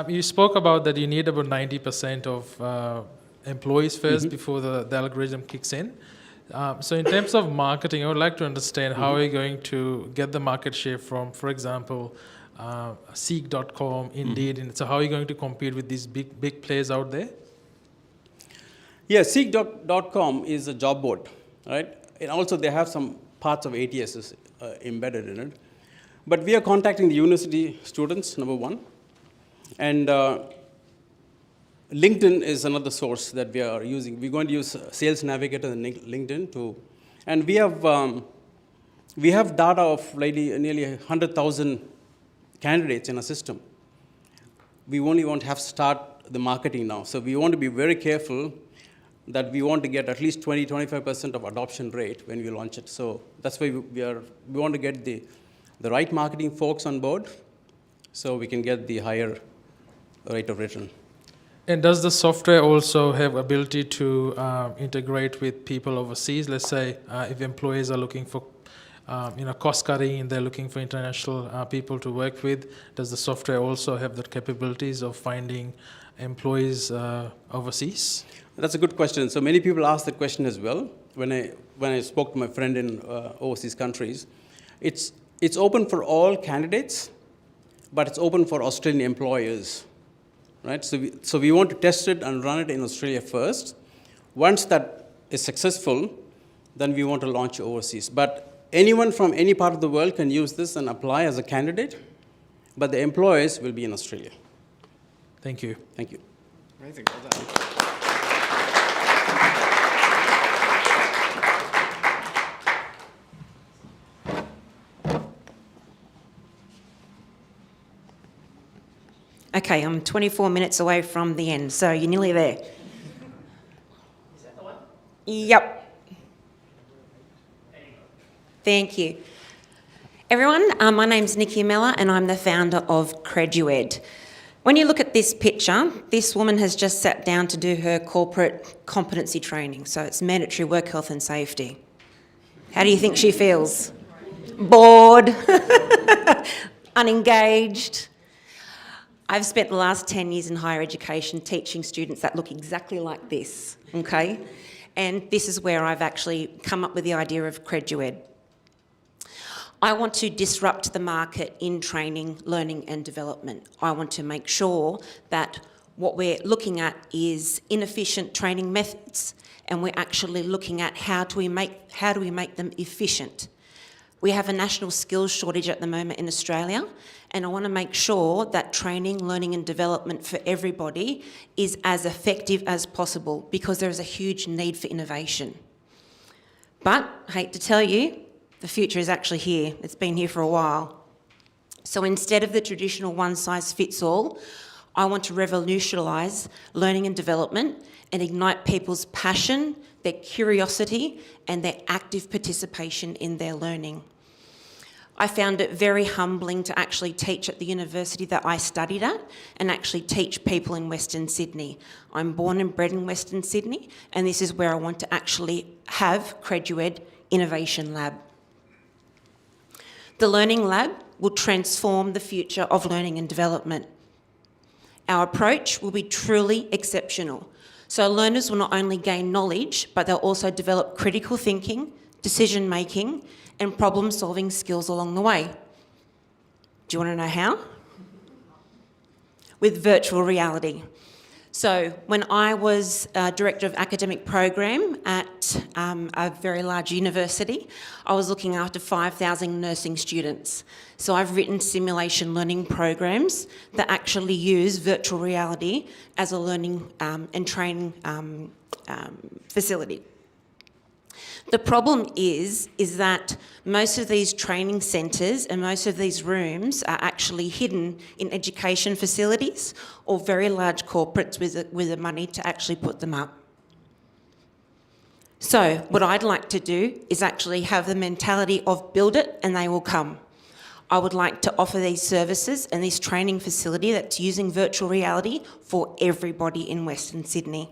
F: You spoke about that you need about 90% of employees first before the algorithm kicks in. So in terms of marketing, I would like to understand how are you going to get the market share from, for example, Seek.com, Indeed, and so how are you going to compete with these big players out there?
M: Yeah, Seek.com is a job board, right? And also they have some parts of ATS embedded in it. But we are contacting the university students, number one. And LinkedIn is another source that we are using. We're going to use Sales Navigator and LinkedIn too. And we have data of nearly 100,000 candidates in a system. We only want to have start the marketing now. So we want to be very careful that we want to get at least 20-25% of adoption rate when we launch it. So that's why we want to get the right marketing folks on board so we can get the higher rate of return.
F: And does the software also have ability to integrate with people overseas? Let's say if employees are looking for cost cutting and they're looking for international people to work with, does the software also have the capabilities of finding employees overseas?
M: That's a good question. So many people ask that question as well. When I spoke to my friend in overseas countries, it's open for all candidates, but it's open for Australian employers, right? So we want to test it and run it in Australia first. Once that is successful, then we want to launch overseas. But anyone from any part of the world can use this and apply as a candidate, but the employers will be in Australia.
F: Thank you.
M: Thank you.
E: Amazing, well done.
N: Okay, I'm 24 minutes away from the end, so you're nearly there. Is that the one? Yep. Thank you. Everyone, my name's Nikki Miller and I'm the founder of Credued. When you look at this picture, this woman has just sat down to do her corporate competency training, so it's mandatory work health and safety. How do you think she feels? Bored? Unengaged? I've spent the last 10 years in higher education teaching students that look exactly like this, okay? And this is where I've actually come up with the idea of Credued. I want to disrupt the market in training, learning and development. I want to make sure that what we're looking at is inefficient training methods, and we're actually looking at how do we make them efficient. We have a national skills shortage at the moment in Australia, and I want to make sure that training, learning and development for everybody is as effective as possible because there is a huge need for innovation. But, I hate to tell you, the future is actually here. It's been here for a while. So instead of the traditional one-size-fits-all, I want to revolutionise learning and development and ignite people's passion, their curiosity and their active participation in their learning. I found it very humbling to actually teach at the university that I studied at and actually teach people in Western Sydney. I'm born and bred in Western Sydney, and this is where I want to actually have CredUed Innovation Lab. The Learning Lab will transform the future of learning and development. Our approach will be truly exceptional. So learners will not only gain knowledge, but they'll also develop critical thinking, decision-making, and problem-solving skills along the way. Do you want to know how? With virtual reality. So when I was Director of Academic Program at a very large university, I was looking after 5,000 nursing students. So I've written simulation learning programs that actually use virtual reality as a learning and training facility. The problem is that most of these training centres and most of these rooms are actually hidden in education facilities or very large corporates with the money to actually put them up. So what I'd like to do is actually have the mentality of build it and they will come. I would like to offer these services and this training facility that's using virtual reality for everybody in Western Sydney.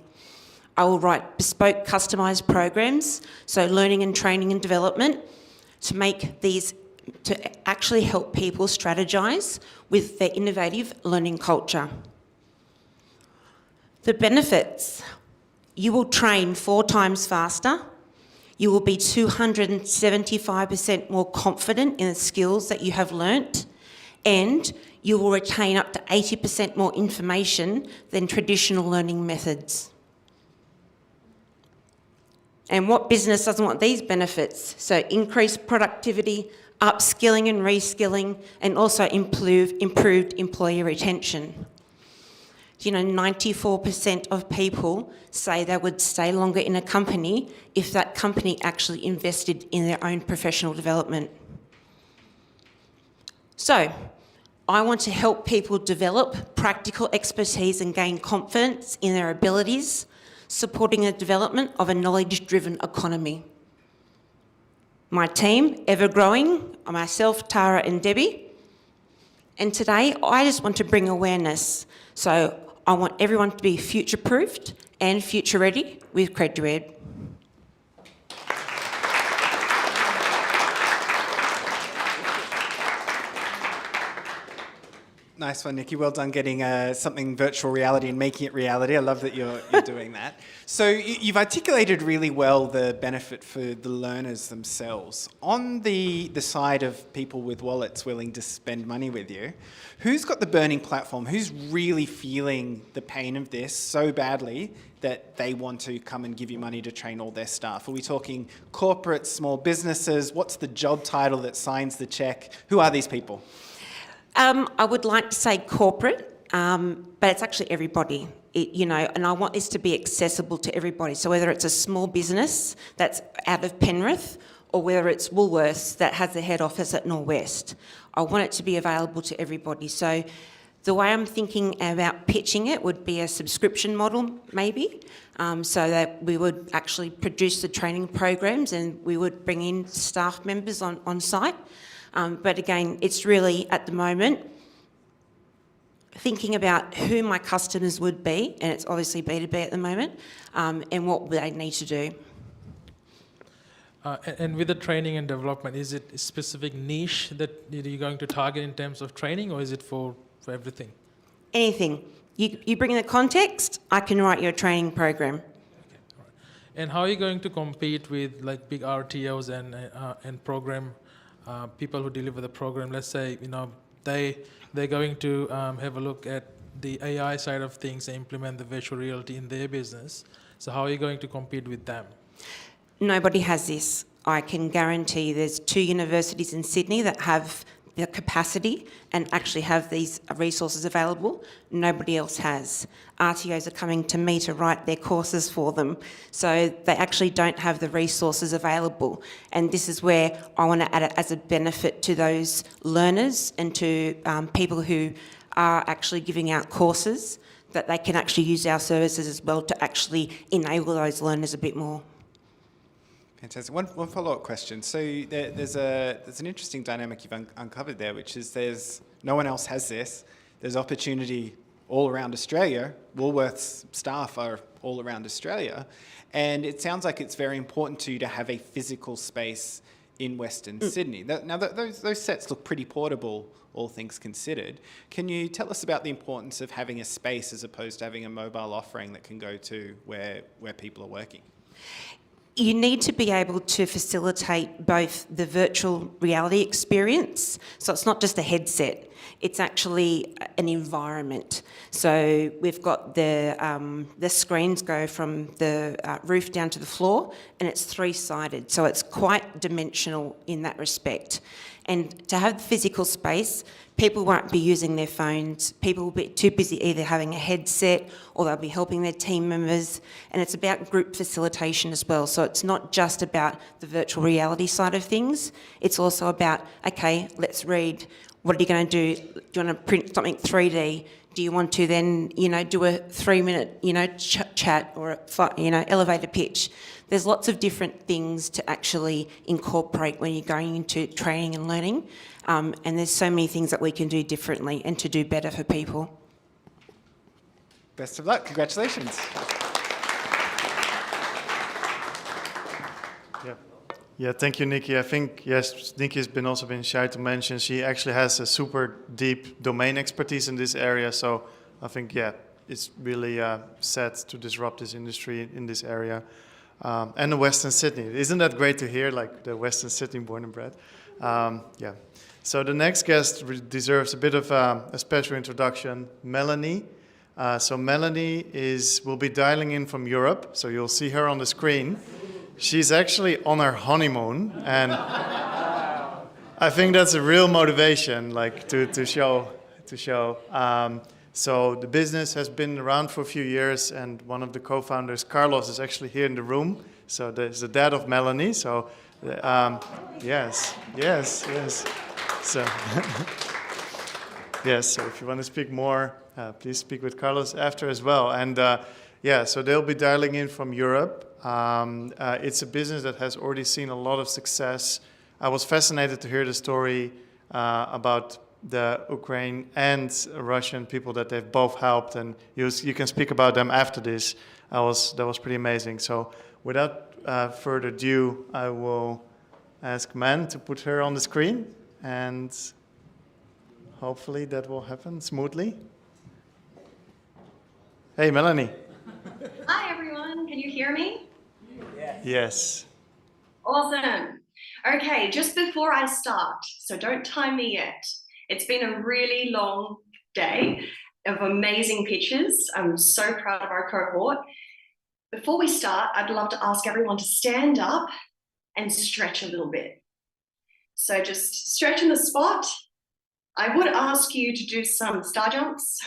N: I will write bespoke customised programs, so learning and training and development, to actually help people strategise with their innovative learning culture. The benefits: you will train 4 times faster, you will be 275% more confident in the skills that you have learnt, and you will retain up to 80% more information than traditional learning methods. And what business doesn't want these benefits? So increased productivity, upskilling and reskilling, and also improved employee retention. You know, 94% of people say they would stay longer in a company if that company actually invested in their own professional development. So, I want to help people develop practical expertise and gain confidence in their abilities, supporting the development of a knowledge-driven economy. My team, ever-growing, myself, Tara and Debbie. And today, I just want to bring awareness. So I want everyone to be future-proofed and future-ready with CredUed.
E: Nice one, Nikki. Well done getting something virtual reality and making it reality. I love that you're doing that. So you've articulated really well the benefit for the learners themselves. On the side of people with wallets willing to spend money with you, who's got the burning platform? Who's really feeling the pain of this so badly that they want to come and give you money to train all their staff? Are we talking corporates, small businesses? What's the job title that signs the check? Who are these people?
N: I would like to say corporate, but it's actually everybody. And I want this to be accessible to everybody. So whether it's a small business that's out of Penrith or whether it's Woolworths that has their head office at Norwest, I want it to be available to everybody. So the way I'm thinking about pitching it would be a subscription model, maybe, so that we would actually produce the training programs and we would bring in staff members on site. But again, it's really, at the moment, thinking about who my customers would be, and it's obviously B2B at the moment, and what they need to do.
F: And with the training and development, is it a specific niche that you're going to target in terms of training, or is it for everything?
N: Anything. You bring in the context, I can write your training program.
F: Okay, all right. And how are you going to compete with like big RTOs and program people who deliver the program? Let's say they're going to have a look at the AI side of things and implement the virtual reality in their business. So how are you going to compete with them?
N: Nobody has this. I can guarantee there's 2 universities in Sydney that have the capacity and actually have these resources available. Nobody else has. RTOs are coming to me to write their courses for them, so they actually don't have the resources available. And this is where I want to add it as a benefit to those learners and to people who are actually giving out courses, that they can actually use our services as well to actually enable those learners a bit more.
E: Fantastic. One follow-up question. So there's an interesting dynamic you've uncovered there, which is no one else has this. There's opportunity all around Australia. Woolworths staff are all around Australia. And it sounds like it's very important to you to have a physical space in Western Sydney. Now, those sets look pretty portable, all things considered. Can you tell us about the importance of having a space as opposed to having a mobile offering that can go to where people are working?
N: You need to be able to facilitate both the virtual reality experience, so it's not just a headset, it's actually an environment. So we've got the screens go from the roof down to the floor, and it's 3-sided, so it's quite dimensional in that respect. And to have the physical space, people won't be using their phones. People will be too busy either having a headset or they'll be helping their team members. And it's about group facilitation as well. So it's not just about the virtual reality side of things. It's also about, okay, let's read. What are you going to do? Do you want to print something 3D? Do you want to then, do a 3-minute, chat or a, elevator pitch? There's lots of different things to actually incorporate when you're going into training and learning. And there's so many things that we can do differently and to do better for people.
E: Best of luck. Congratulations.
A: Yeah, thank you, Nikki. I think, yes, Nikki has also been shy to mention, she actually has a super deep domain expertise in this area. So I think, it's really set to disrupt this industry in this area. And the Western Sydney. Isn't that great to hear, like the Western Sydney born and bred? So the next guest deserves a bit of a special introduction, Melanie. So Melanie will be dialing in from Europe, so you'll see her on the screen. She's actually on her honeymoon, and I think that's a real motivation, like to show. So the business has been around for a few years, and one of the co-founders, Carlos, is actually here in the room. So there's the dad of Melanie. So yes. So yes. So if you want to speak more, please speak with Carlos after as well. And so they'll be dialing in from Europe. It's a business that has already seen a lot of success. I was fascinated to hear the story about the Ukraine and Russian people that they've both helped, and you can speak about them after this. That was pretty amazing. So without further ado, I will ask Man to put her on the screen, and hopefully that will happen smoothly. Hey, Melanie.
O: Hi, everyone. Can you hear me?
A: Yes.
O: Awesome. Okay, just before I start, so don't time me yet. It's been a really long day of amazing pitches. I'm so proud of our cohort. Before we start, I'd love to ask everyone to stand up and stretch a little bit. So just stretch in the spot. I would ask you to do some star jumps,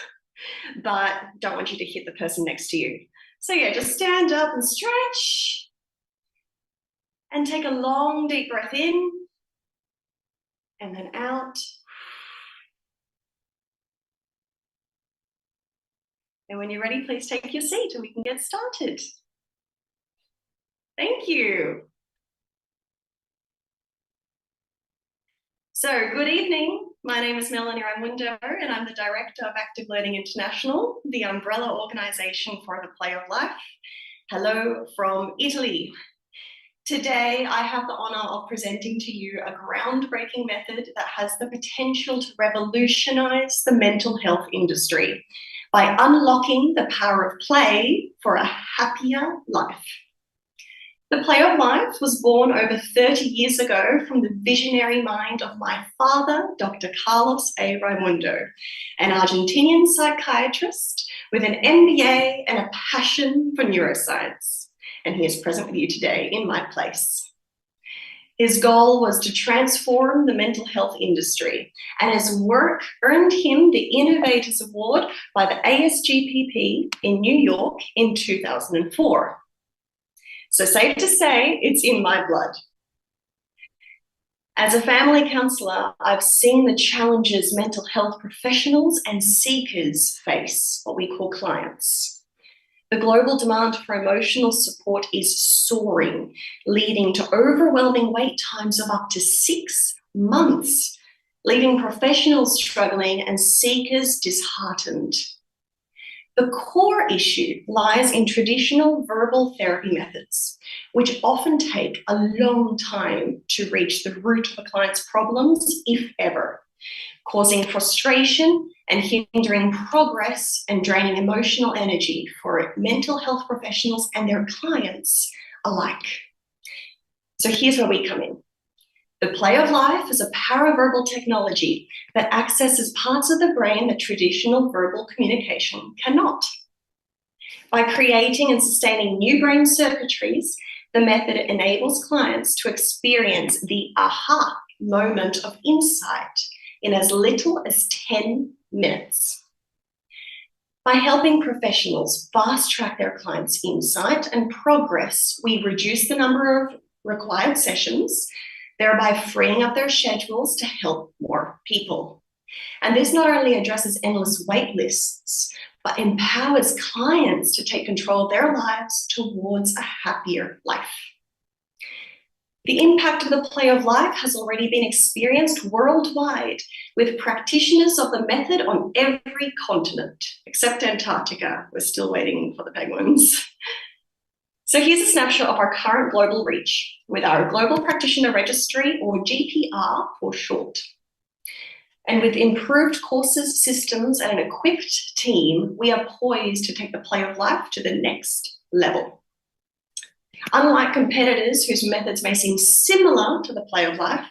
O: but don't want you to hit the person next to you. So just stand up and stretch. And take a long, deep breath in, and then out. And when you're ready, please take your seat and we can get started. Thank you. So, good evening. My name is Melanie Ramundo, and I'm the Director of Active Learning International, the umbrella organisation for the Play of Life. Hello from Italy. Today, I have the honour of presenting to you a groundbreaking method that has the potential to revolutionise the mental health industry by unlocking the power of play for a happier life. The Play of Life was born over 30 years ago from the visionary mind of my father, Dr. Carlos A. Raimundo, an Argentinian psychiatrist with an MBA and a passion for neuroscience. And he is present with you today in my place. His goal was to transform the mental health industry, and his work earned him the Innovators Award by the ASGPP in New York in 2004. So safe to say, it's in my blood. As a family counsellor, I've seen the challenges mental health professionals and seekers face, what we call clients. The global demand for emotional support is soaring, leading to overwhelming wait times of up to 6 months, leaving professionals struggling and seekers disheartened. The core issue lies in traditional verbal therapy methods, which often take a long time to reach the root of a client's problems, if ever, causing frustration and hindering progress and draining emotional energy for mental health professionals and their clients alike. So here's where we come in. The Play of Life is a paraverbal technology that accesses parts of the brain that traditional verbal communication cannot. By creating and sustaining new brain circuitries, the method enables clients to experience the aha moment of insight in as little as 10 minutes. By helping professionals fast-track their clients' insight and progress, we reduce the number of required sessions, thereby freeing up their schedules to help more people. And this not only addresses endless wait lists, but empowers clients to take control of their lives towards a happier life. The impact of the Play of Life has already been experienced worldwide, with practitioners of the method on every continent, except Antarctica. We're still waiting for the penguins. So here's a snapshot of our current global reach with our Global Practitioner Registry, or GPR for short. And with improved courses, systems, and an equipped team, we are poised to take the Play of Life to the next level. Unlike competitors whose methods may seem similar to the Play of Life,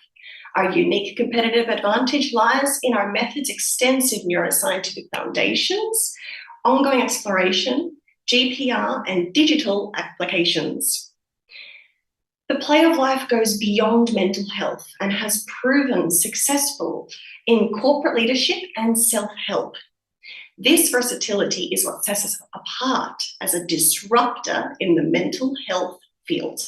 O: our unique competitive advantage lies in our method's extensive neuroscientific foundations, ongoing exploration, GPR, and digital applications. The Play of Life goes beyond mental health and has proven successful in corporate leadership and self-help. This versatility is what sets us apart as a disruptor in the mental health field.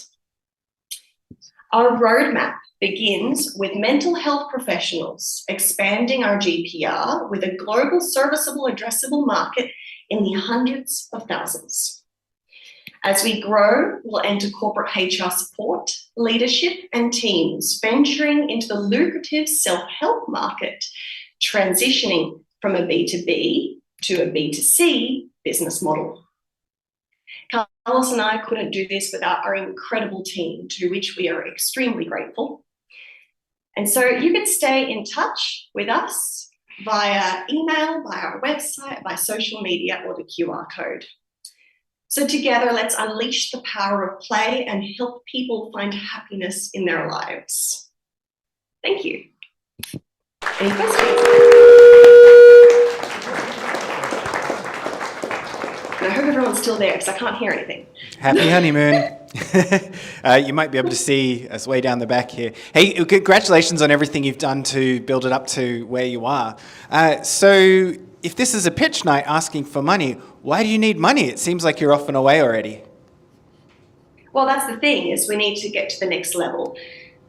O: Our roadmap begins with mental health professionals expanding our GPR with a global serviceable addressable market in the hundreds of thousands. As we grow, we'll enter corporate HR support, leadership, and teams, venturing into the lucrative self-help market, transitioning from a B2B to a B2C business model. Carlos and I couldn't do this without our incredible team, to which we are extremely grateful. And so you can stay in touch with us via email, via our website, by social media, or the QR code. So together, let's unleash the power of play and help people find happiness in their lives. Thank you. Any questions? And I hope everyone's still there because I can't hear anything.
E: Happy honeymoon. You might be able to see us way down the back here. Hey, congratulations on everything you've done to build it up to where you are. So if this is a pitch night asking for money, why do you need money? It seems like you're off and away already.
O: Well, that's the thing, is we need to get to the next level.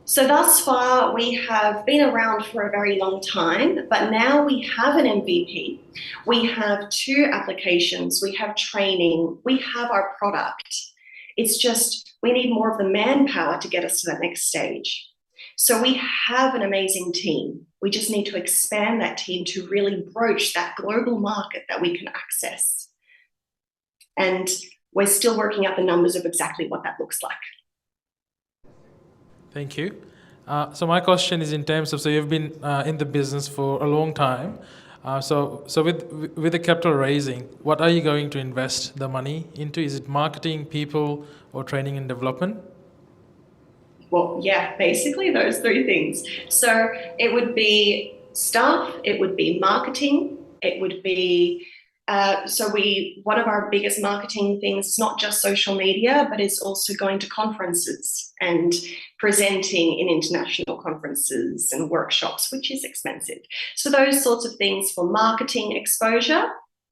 O: So thus far, we have been around for a very long time, but now we have an MVP. We have 2 applications, we have training, we have our product. It's just, we need more of the manpower to get us to that next stage. So we have an amazing team. We just need to expand that team to really broach that global market that we can access. And we're still working out the numbers of exactly what that looks like.
F: Thank you. So my question is in terms of, so you've been in the business for a long time. So with the capital raising, what are you going to invest the money into? Is it marketing, people, or training and development?
O: Well, yeah, basically those 3 things. So it would be staff, it would be marketing, it would be So one of our biggest marketing things is not just social media, but it's also going to conferences and presenting in international conferences and workshops, which is expensive. So those sorts of things for marketing exposure,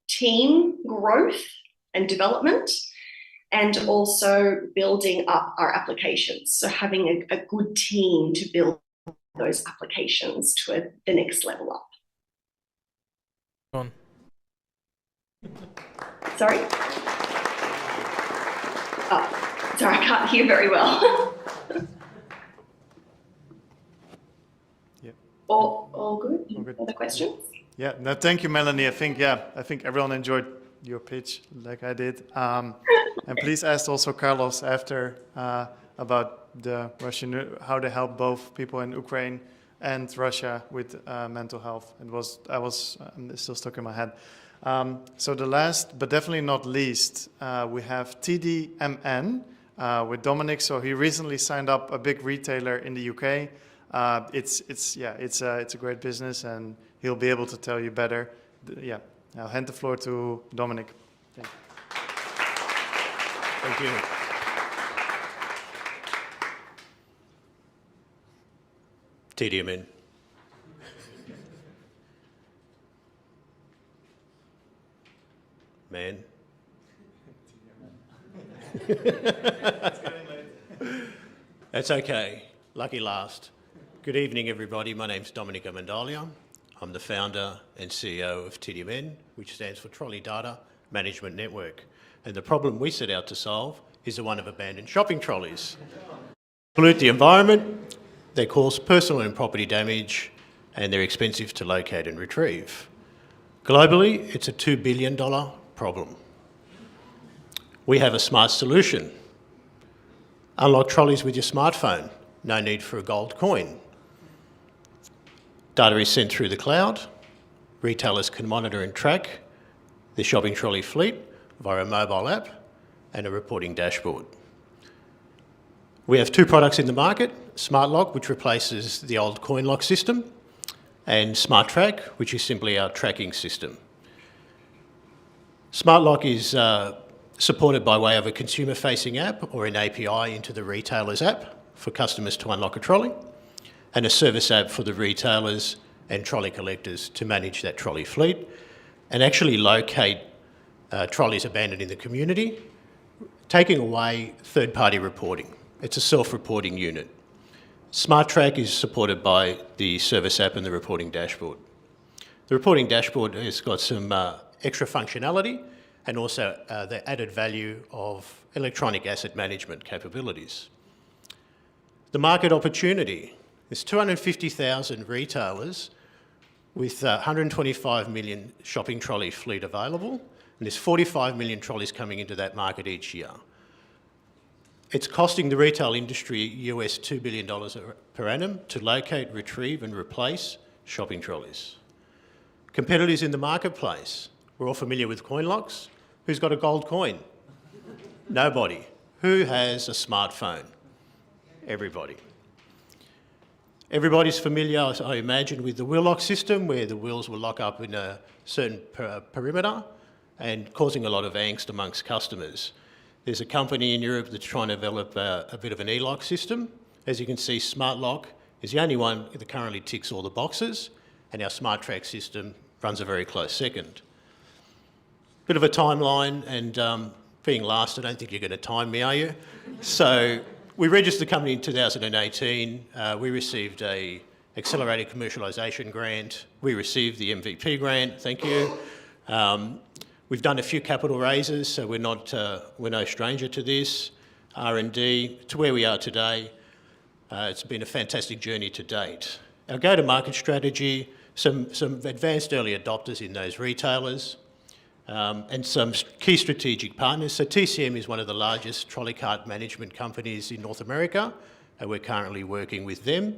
O: team growth and development, and also building up our applications. So having a good team to build those applications to the next level up. Sorry? Oh, sorry, I can't hear very well.
A: Yeah.
O: All good? Other questions?
A: Yeah, no, thank you, Melanie. I think everyone enjoyed your pitch like I did. And please ask also Carlos after about the Russian, how they help both people in Ukraine and Russia with mental health. I'm still stuck in my head. So the last, but definitely not least, we have TDMN with Dominic. So he recently signed up a big retailer in the UK. It's a great business, and he'll be able to tell you better. Yeah, I'll hand the floor to Dominic. Thank you.
H: Thank you. TDMN. Man. That's okay. Lucky last. Good evening, everybody. My name's Dominic Amendolia. I'm the founder and CEO of TDMN, which stands for Trolley Data Management Network. And the problem we set out to solve is the one of abandoned shopping trolleys. Pollute the environment, they cause personal and property damage, and they're expensive to locate and retrieve. Globally, it's a $2 billion problem. We have a smart solution. Unlock trolleys with your smartphone. No need for a gold coin. Data is sent through the cloud. Retailers can monitor and track the shopping trolley fleet via a mobile app and a reporting dashboard. We have two products in the market, Smart Lock, which replaces the old coin lock system, and Smart Track, which is simply our tracking system. Smart Lock is supported by way of a consumer-facing app or an API into the retailer's app for customers to unlock a trolley, and a service app for the retailers and trolley collectors to manage that trolley fleet and actually locate trolleys abandoned in the community, taking away third-party reporting. It's a self-reporting unit. Smart Track is supported by the service app and the reporting dashboard. The reporting dashboard has got some extra functionality and also the added value of electronic asset management capabilities. The market opportunity. There's 250,000 retailers with 125 million shopping trolley fleet available, and there's 45 million trolleys coming into that market each year. It's costing the retail industry US $2 billion per annum to locate, retrieve and replace shopping trolleys. Competitors in the marketplace. We're all familiar with coin locks. Who's got a gold coin? Nobody. Who has a smartphone? Everybody. Everybody's familiar, I imagine, with the wheel lock system, where the wheels will lock up in a certain perimeter and causing a lot of angst amongst customers. There's a company in Europe that's trying to develop a bit of an e-lock system. As you can see, Smart Lock is the only one that currently ticks all the boxes, and our Smart Track system runs a very close second. Bit of a timeline, and being last, I don't think you're going to time me, are you? So we registered the company in 2018. We received a accelerated commercialisation grant. We received the MVP grant, thank you. We've done a few capital raises, so we're no stranger to this. R&D, to where we are today. It's been a fantastic journey to date. Our go-to-market strategy, some advanced early adopters in those retailers, and some key strategic partners. So TCM is one of the largest trolley cart management companies in North America, and we're currently working with them.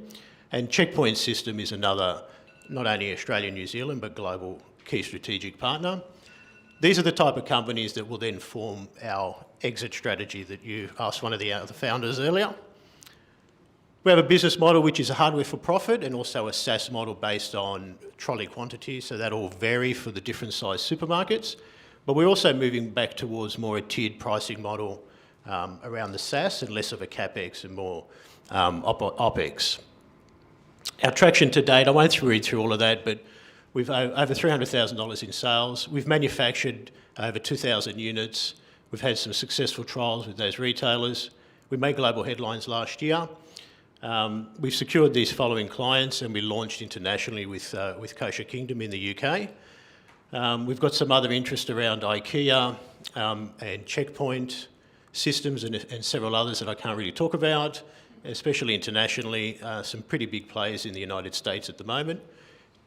H: And Checkpoint System is another, not only Australia, New Zealand, but global key strategic partner. These are the type of companies that will then form our exit strategy that you asked one of the founders earlier. We have a business model which is a hardware for profit and also a SaaS model based on trolley quantity, so that will vary for the different size supermarkets. But we're also moving back towards more a tiered pricing model around the SaaS and less of a CapEx and more OpEx. Our traction to date, I won't read through all of that, but we've over $300,000 in sales. We've manufactured over 2,000 units. We've had some successful trials with those retailers. We made global headlines last year. We've secured these following clients and we launched internationally with Kosher Kingdom in the UK. We've got some other interest around IKEA and Checkpoint systems and several others that I can't really talk about, especially internationally, some pretty big players in the United States at the moment.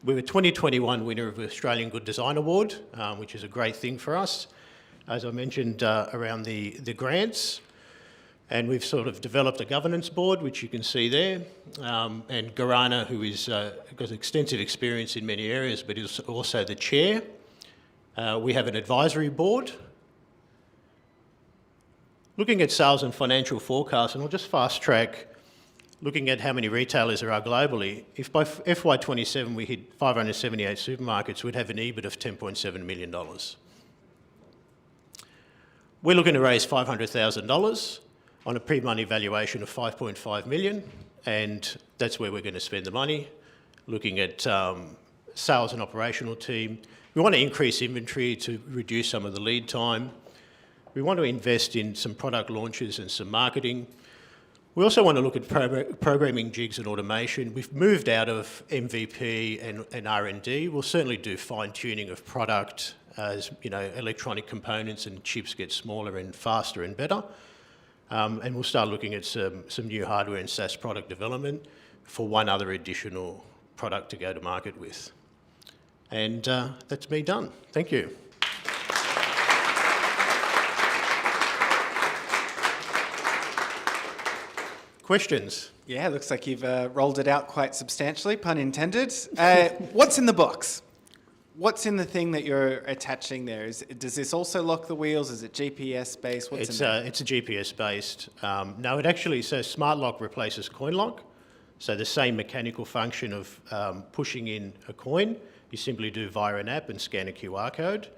H: We're a 2021 winner of the Australian Good Design Award, which is a great thing for us. As I mentioned around the grants, and we've sort of developed a governance board, which you can see there, and Garana, who is got extensive experience in many areas, but is also the chair. We have an advisory board. Looking at sales and financial forecasts, and I'll just fast track, looking at how many retailers there are globally, if by FY27 we hit 578 supermarkets, we'd have an EBIT of $10.7 million. We're looking to raise $500,000 on a pre-money valuation of $5.5 million, and that's where we're going to spend the money, looking at sales and operational team. We want to increase inventory to reduce some of the lead time. We want to invest in some product launches and some marketing. We also want to look at programming jigs and automation. We've moved out of MVP and R&D. We'll certainly do fine-tuning of product as electronic components and chips get smaller and faster and better. And we'll start looking at some new hardware and SaaS product development for one other additional product to go to market with. And that's me done. Thank you. Questions?
E: Yeah, looks like you've rolled it out quite substantially, pun intended. What's in the box? What's in the thing that you're attaching there? Does this also lock the wheels? Is it GPS-based? What's in there?
H: It's a GPS-based. No, it actually, so Smart Lock replaces Coin Lock. So the same mechanical function of pushing in a coin, you simply do via an app and scan a QR code.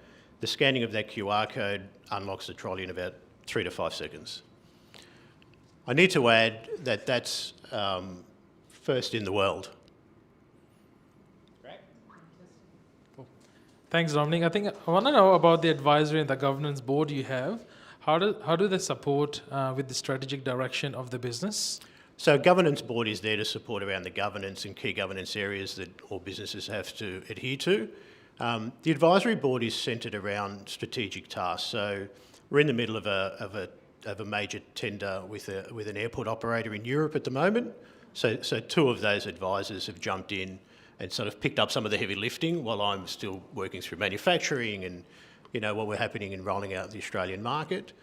H: The scanning of that QR code unlocks the trolley in about 3 to 5 seconds. I need to add that that's first in the world.
F: Thanks, Dominic. I want to know about the advisory and the governance board you have. How do they support with the strategic direction of the business?
H: So governance board is there to support around the governance and key governance areas that all businesses have to adhere to. The advisory board is centred around strategic tasks. So we're in the middle of a major tender with an airport operator in Europe at the moment. So 2 of those advisors have jumped in and sort of picked up some of the heavy lifting while I'm still working through manufacturing and what we're happening in rolling out the Australian market.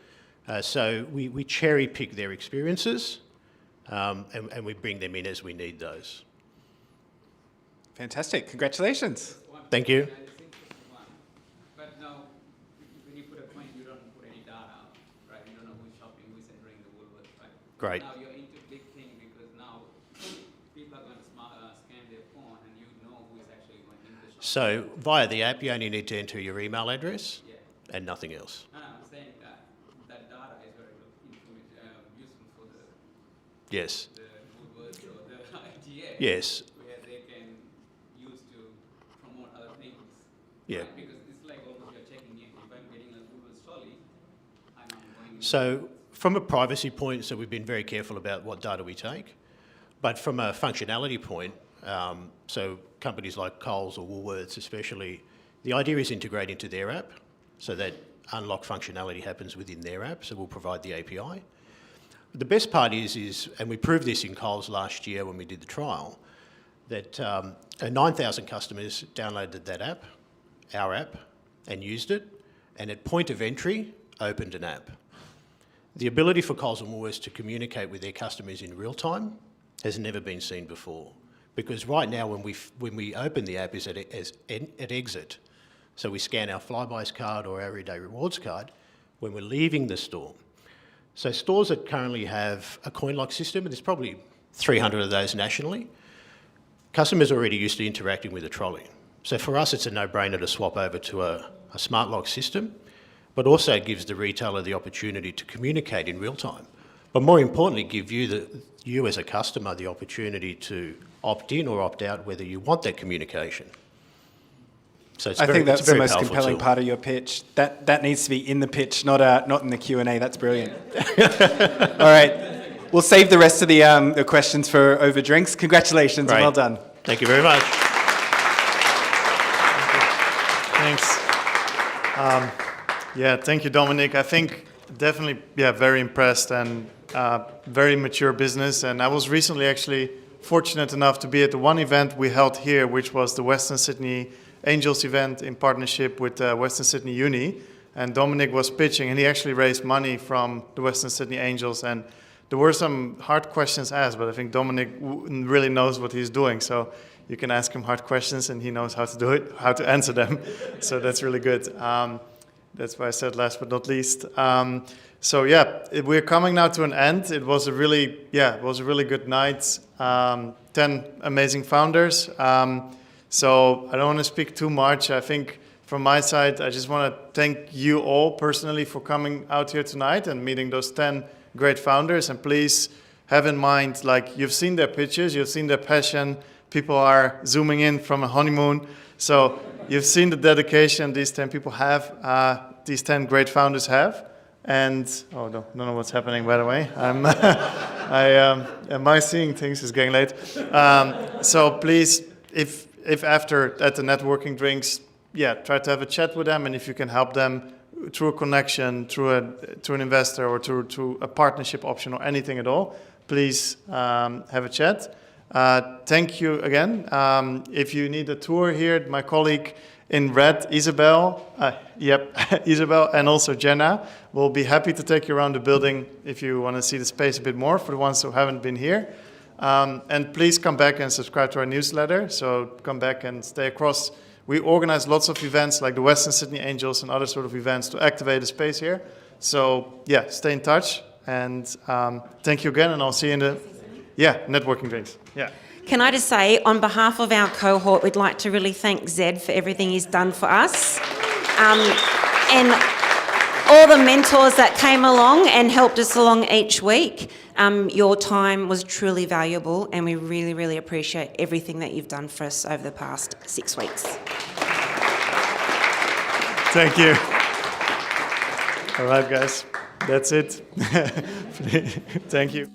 H: So we cherry pick their experiences and we bring them in as we need those.
E: Fantastic. Congratulations.
H: Thank you.
D: But now, when you put a coin, you don't put any data, right? You don't know who's shopping, who's entering the Woolworths, right?
H: Great.
D: Now you're into big thing because now people are going to scan their phone and you know who is actually going into the shop.
H: So via the app, you only need to enter your email address and nothing else.
D: No, I'm saying that data is very useful for the
H: Yes.
D: Woolworths or the IGA.
H: Yes.
D: Where they can use to promote other things.
H: Yeah.
D: Right? Because it's like almost you're checking in. If I'm getting a Woolworths trolley, I'm not going.
H: So from a privacy point, so we've been very careful about what data we take. But from a functionality point, so companies like Coles or Woolworths especially, the idea is integrate into their app so that unlock functionality happens within their app, so we'll provide the API. The best part is, and we proved this in Coles last year when we did the trial, that 9,000 customers downloaded that app, our app, and used it, and at point of entry, opened an app. The ability for Coles and Woolworths to communicate with their customers in real time has never been seen before. Because right now, when we open the app, is at exit. So we scan our Flybuys card or our Everyday Rewards card when we're leaving the store. So stores that currently have a coin lock system, and there's probably 300 of those nationally. Customers are already used to interacting with a trolley. So for us, it's a no-brainer to swap over to a smart lock system, but also gives the retailer the opportunity to communicate in real time. But more importantly, give you as a customer the opportunity to opt in or opt out whether you want that communication. So
E: I think that's the most compelling part of your pitch. That needs to be in the pitch, not in the Q&A. That's brilliant. All right. We'll save the rest of the questions for over drinks. Congratulations and well done.
H: Thank you very much.
A: Thanks. Yeah, thank you, Dominic. I think definitely, very impressed and very mature business. And I was recently actually fortunate enough to be at the one event we held here, which was the Western Sydney Angels event in partnership with Western Sydney Uni. And Dominic was pitching, and he actually raised money from the Western Sydney Angels. And there were some hard questions asked, but I think Dominic really knows what he's doing. So you can ask him hard questions, and he knows how to do it, how to answer them. So that's really good. That's why I said last but not least. So yeah, we're coming now to an end. It was a really good night. 10 amazing founders. So I don't want to speak too much. I think from my side, I just want to thank you all personally for coming out here tonight and meeting those 10 great founders. And please have in mind, like, you've seen their pitches, you've seen their passion. People are zooming in from a honeymoon. So you've seen the dedication these 10 people have, these 10 great founders have. And, don't know what's happening, by the way. Am I seeing things? It's getting late. So please, if after at the networking drinks, try to have a chat with them, and if you can help them through a connection, through an investor, or through a partnership option, or anything at all, please have a chat. Thank you again. If you need a tour here, my colleague in red, Isabel, Isabel, and also Jenna will be happy to take you around the building if you want to see the space a bit more for the ones who haven't been here. And please come back and subscribe to our newsletter. So come back and stay across. We organize lots of events like the Western Sydney Angels and other sort of events to activate the space here. So stay in touch. And thank you again, and I'll see you in the networking drinks. Yeah.
N: Can I just say, on behalf of our cohort, we'd like to really thank Zed for everything he's done for us. And all the mentors that came along and helped us along each week. Your time was truly valuable, and we really, really appreciate everything that you've done for us over the past 6 weeks.
A: Thank you. All right, guys. That's it. Thank you.